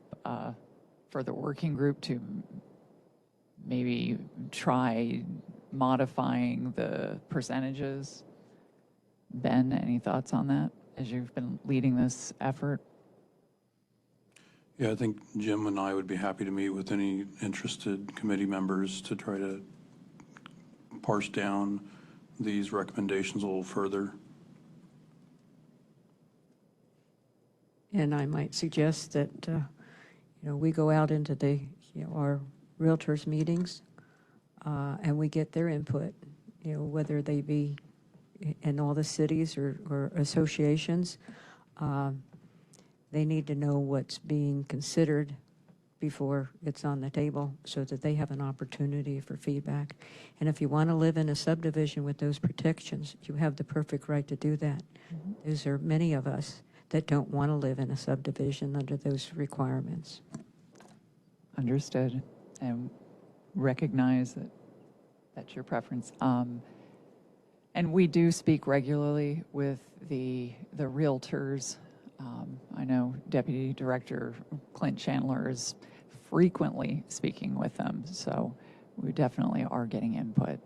for the working group to maybe try modifying the percentages? Ben, any thoughts on that as you've been leading this effort? Yeah, I think Jim and I would be happy to meet with any interested committee members to try to parse down these recommendations a little further. And I might suggest that, we go out into our realtors meetings and we get their input, whether they be in all the cities or associations. They need to know what's being considered before it's on the table so that they have an opportunity for feedback. And if you want to live in a subdivision with those protections, you have the perfect right to do that. Those are many of us that don't want to live in a subdivision under those requirements. Understood, and recognize that that's your preference. And we do speak regularly with the realtors. I know Deputy Director Clint Chandler is frequently speaking with them, so we definitely are getting input.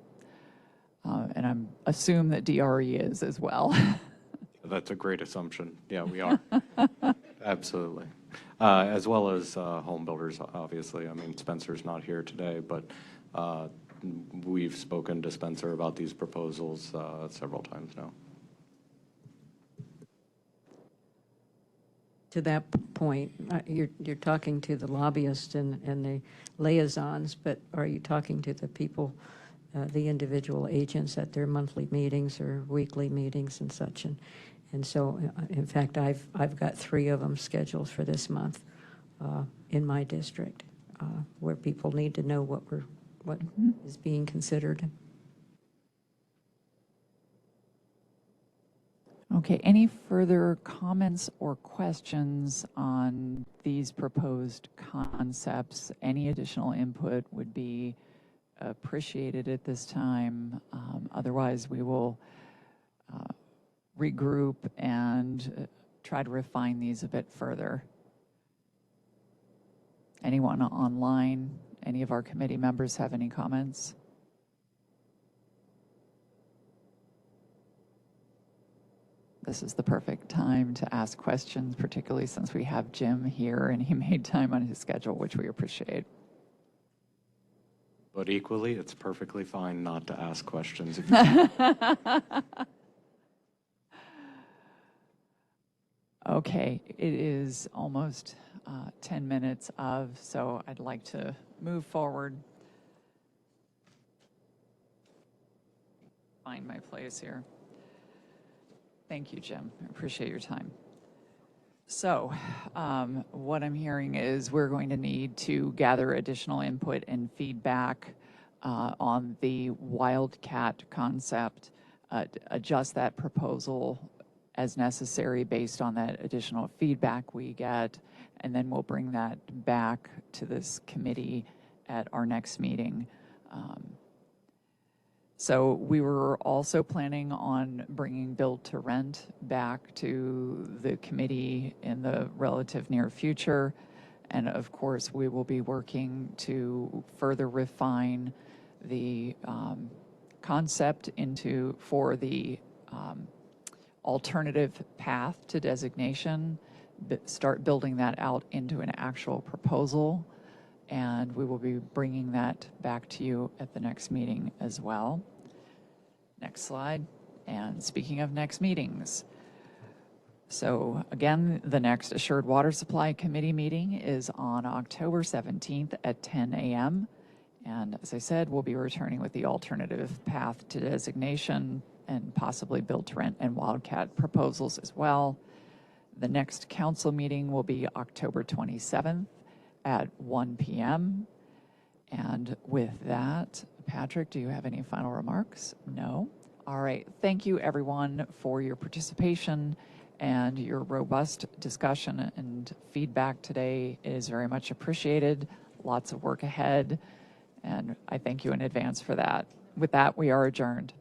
And I'm assume that DRE is as well. That's a great assumption. Yeah, we are. Absolutely. As well as home builders, obviously. I mean, Spencer's not here today, but we've spoken to Spencer about these proposals several times now. To that point, you're talking to the lobbyists and the liaisons, but are you talking to the people, the individual agents at their monthly meetings or weekly meetings and such? And so, in fact, I've got 3 of them scheduled for this month in my district, where people need to know what is being considered. Okay, any further comments or questions on these proposed concepts? Any additional input would be appreciated at this time. Otherwise, we will regroup and try to refine these a bit further. Anyone online, any of our committee members have any comments? This is the perfect time to ask questions, particularly since we have Jim here and he made time on his schedule, which we appreciate. But equally, it's perfectly fine not to ask questions. If Okay, it is almost 10 minutes of, so I'd like to move forward. Find my place here. Thank you, Jim. I appreciate your time. So what I'm hearing is we're going to need to gather additional input and feedback on the Wildcat concept, adjust that proposal as necessary based on that additional feedback we get, and then we'll bring that back to this committee at our next meeting. So we were also planning on bringing build to rent back to the committee in the relative near future. And of course, we will be working to further refine the concept for the alternative path to designation, start building that out into an actual proposal. And we will be bringing that back to you at the next meeting as well. Next slide. And speaking of next meetings, so again, the next Assured Water Supply Committee meeting is on October 17th at 10 a.m. And as I said, we'll be returning with the alternative path to designation and possibly build to rent and Wildcat proposals as well. The next council meeting will be October 27th at 1 p.m. And with that, Patrick, do you have any final remarks? No? All right. Thank you, everyone, for your participation and your robust discussion and feedback today. It is very much appreciated. Lots of work ahead, and I thank you in advance for that. With that, we are adjourned.